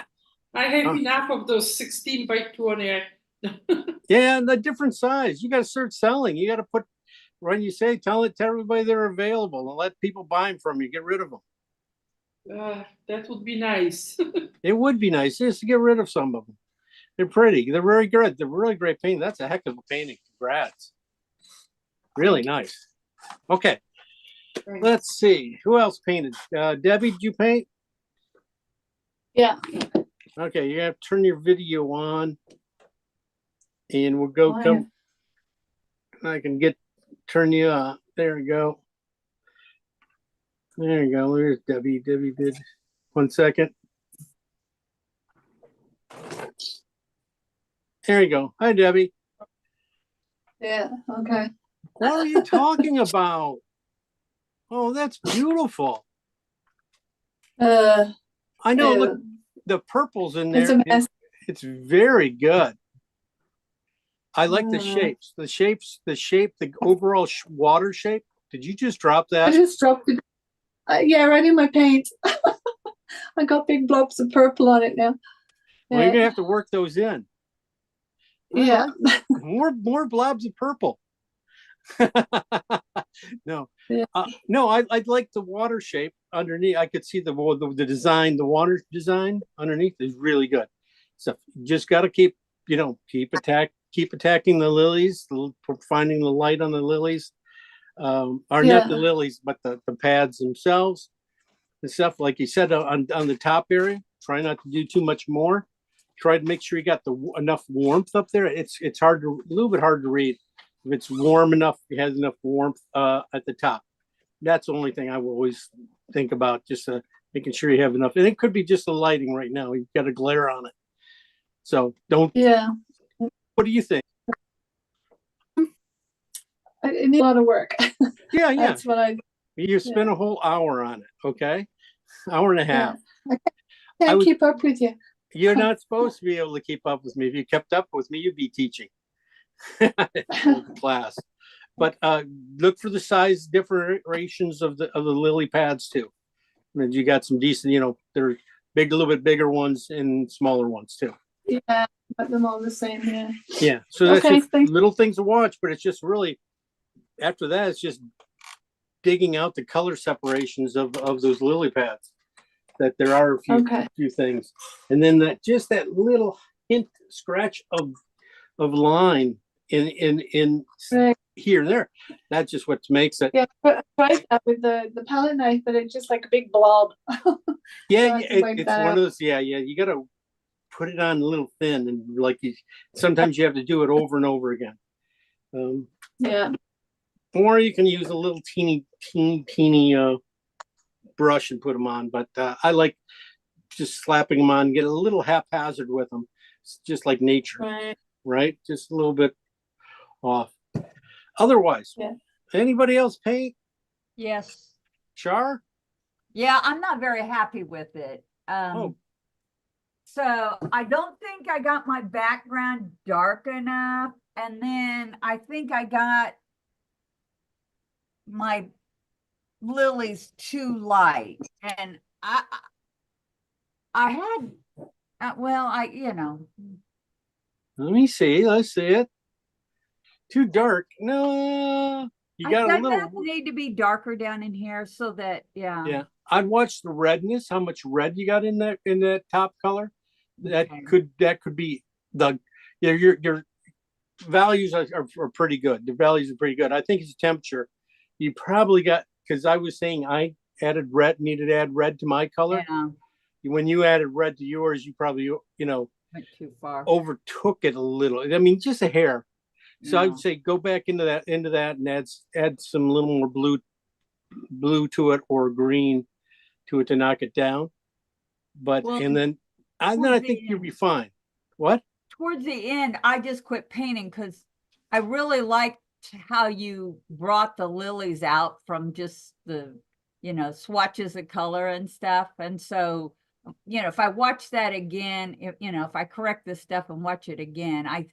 I have enough of those 16 by 20. Yeah, and the different size. You got to start selling. You got to put, when you say, tell everybody they're available and let people buy them from you. Get rid of them. That would be nice. It would be nice just to get rid of some of them. They're pretty. They're very good. They're really great painting. That's a heck of a painting. Congrats. Really nice. Okay. Thanks. Let's see. Who else painted? Debbie, did you paint? Yeah. Okay, you have to turn your video on. And we'll go Oh, come. I can turn you on. There we go. There you go. There's Debbie. Debbie did. 1 second. There you go. Hi, Debbie. Yeah, okay. What are you talking about? Oh, that's beautiful. I know. Look, the purple's in It's there. a mess. It's very good. I like the Uh. shapes. The shape, the overall water shape. Did you just drop I that? just dropped it. Yeah, right in my paint. I got big blobs of purple on it now. Well, you're Yeah. gonna have to work those in. Yeah. More blobs of purple. No, Yeah. no, I like the water shape underneath. I could see the design, the water design underneath is really good. So you just got to keep attacking the lilies, finding the light on the lilies, or not the Yeah. lilies, but the pads themselves and stuff. Like you said on the top area, try not to do too much more. Try to make sure you got enough warmth up there. It's a little bit hard to read. If it's warm enough, it has enough warmth at the top. That's the only thing I will always think about, just making sure you have enough. And it could be just the lighting right now. You've got a glare on it. So don't. Yeah. What do you think? It needs a lot of work. Yeah, yeah. That's what I You spent a whole hour on it, okay? Hour and a half. I can't would- keep up with you. You're not supposed to be able to keep up with me. If you kept up with me, you'd be teaching class. But look for the size differentiations of the lily pads too. And you got some decent, there are a little bit bigger ones and smaller ones too. Yeah, but them all the same, yeah. Yeah. So that's Okay, just thanks. little things to watch, but it's just really after that, it's just digging out the color separations of those lily pads. That there are a Okay. few things, and then that little hint scratch of line in Right. here and there. That's just what makes it. Yeah, but I tried that with the palette knife, but it's just like a big blob. Yeah, I can wipe it's that one out. of those. Yeah, you got to put it on a little thin, and sometimes you have to do it over and over again. Yeah. Or you can use a little teeny brush and put them on. But I like just slapping them on, get a little haphazard with them. It's just like nature, Right. right? Just a little bit off. Otherwise, Yeah. Anybody else paint? Yes. Char? Yeah, I'm not very happy with it. Oh. So I don't think I got my background dark enough. And then I think I got my lilies too light. And I had, Let me see. Let's see it. Too dark. No, you got a doesn't little. that need to be darker down in here so that, Yeah, I'd watch the redness. How much red you got in that top color? That Okay. could be your values are pretty good. The values are pretty good. I think it's temperature. You probably got, because I was saying I needed to add red to my color. Yeah, When you added red to yours, you probably went too far. overtook it a little. I mean, just a hair. So Yeah. I'd say go back into that and add some little more blue to it or green to it to knock it down. But Well, and then I towards think the you'll end. be fine. What? Towards the end, I just quit painting because I really liked how you brought the lilies out from just the, swatches of color and stuff. And so, if I watch that again, if I correct this stuff and watch it again, I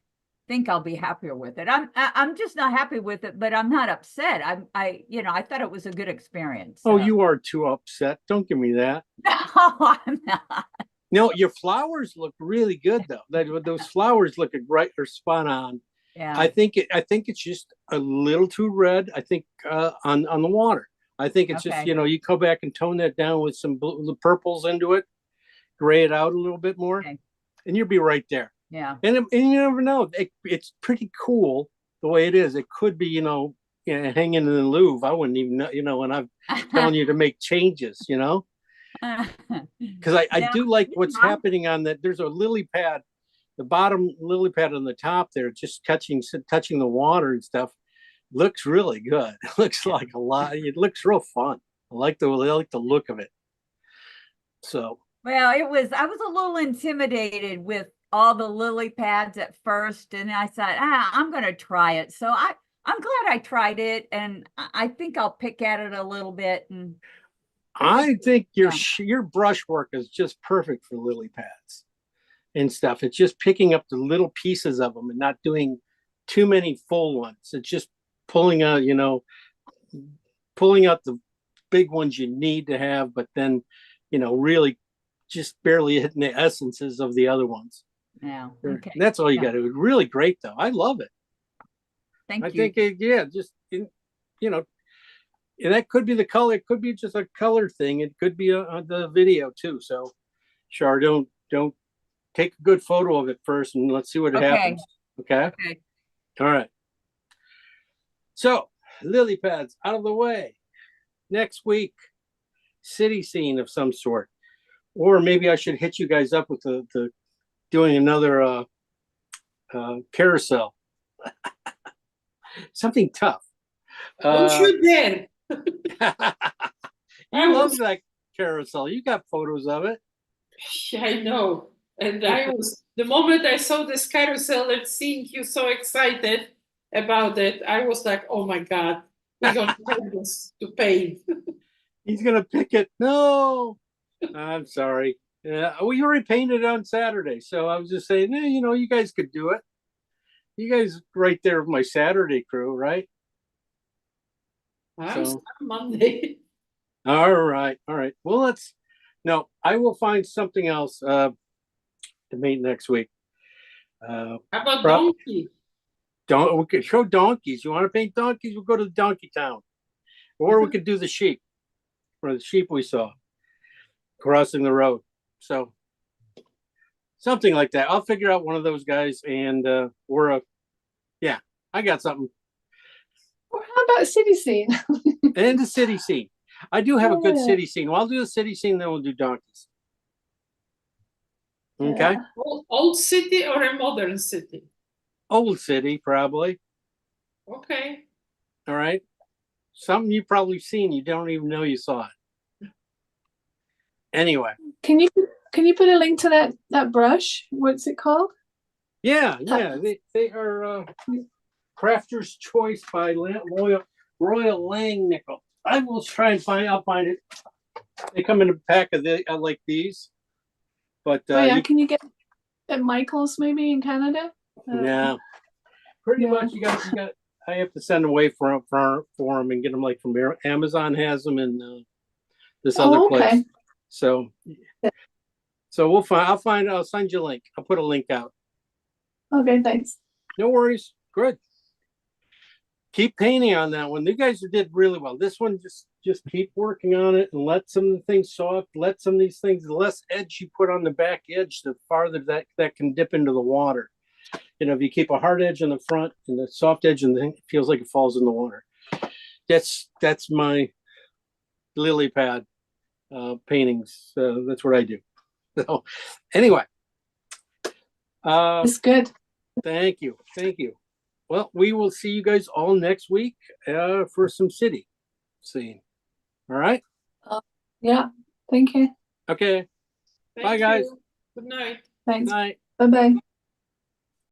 think I'll be happier with it. I'm just not happy with it, but I'm not upset. I thought it was a good experience. Oh, so. you are too upset. Don't give me that. No, I'm not. No, your flowers look really good though. Those flowers look right or spot on. Yeah. I think it's just a little too red. I think on the water. I think it's just, Okay. you know, you go back and tone that down with some blue, the purples into it, gray it out a little bit more, Okay. and you'll be right there. Yeah. And you never know. It's pretty cool the way it is. It could be, hanging in the Louvre. I wouldn't even know, when I'm telling you to make changes, because I Now, do like what's I'm- happening on that. There's a lily pad, the bottom lily pad on the top there, just touching the water and stuff. Looks really good. It looks like a lot. It looks real fun. I like the look of it. So Well, I was a little intimidated with all the lily pads at first, and I thought, I'm going to try it. So I'm glad I tried it, and I think I'll pick at it a little bit. And I think your Yeah. your brushwork is just perfect for lily pads and stuff. It's just picking up the little pieces of them and not doing too many full ones. It's just pulling out, pulling out the big ones you need to have, but then, really just barely hitting the essences of the other ones. yeah, okay. That's all you Yeah. got to do. It's really great though. I love it. Thank I you. think and that could be the color. It could be just a color thing. It could be the video too. So, Char, don't take a good photo of it first, and let's see what Okay. happens. Okay. Okay. All right. So, lily pads out of the way. Next week, city scene of some sort, or maybe I should hit you guys up with the doing another carousel. Something tough. Don't you dare. You love that carousel. You got photos of it. I know. And the moment I saw this carousel and seeing you so excited about it, I was like, oh my God, we're going to take this to paint. He's gonna pick it. No, I'm sorry. Yeah, we already painted on Saturday, so I was just saying, you guys could do it. You guys right there with my Saturday crew, right? I'm So- on Monday. All right. Well, I will find something else to paint next week. How about Prob- donkey? We could show donkeys. You want to paint donkeys? We'll go to the donkey town, or we could do the sheep, or the sheep we saw crossing the road. So something like that. I'll figure out one of those guys, and I got something. Or how about city scene? And the city scene. I do have a good Yeah. city scene. Well, I'll do the city scene, then we'll do donkeys. Okay. Yeah. Old city or a modern city? Old city, probably. Okay. All right. Something you've probably seen. You don't even know you saw it. Anyway. Can you put a link to that brush? What's it called? Yeah. They are Crafter's Choice by Royal Langnickel. I will try and I'll find it. They come in a pack of like these. But Oh yeah, can you get at Michael's maybe in Canada? yeah. Pretty Yeah. much you got I have to send away for them and get them like from Amazon has them in this other place. Okay. So I'll send you a link. I'll put a link out. Okay, thanks. No worries. Good. Keep painting on that one. You guys did really well. This one, just keep working on it and let some of the things soft. Let some of these things, the less edge you put on the back edge, the farther that can dip into the water. If you keep a hard edge in the front and the soft edge, and it feels like it falls in the water. That's my lily pad paintings. That's what I do. So anyway, It's good. thank you. Well, we will see you guys all next week for some city scene. All right. Yeah. Thank you. Okay. Thank Bye, guys. you. Good night. Thanks. Night. Bye bye.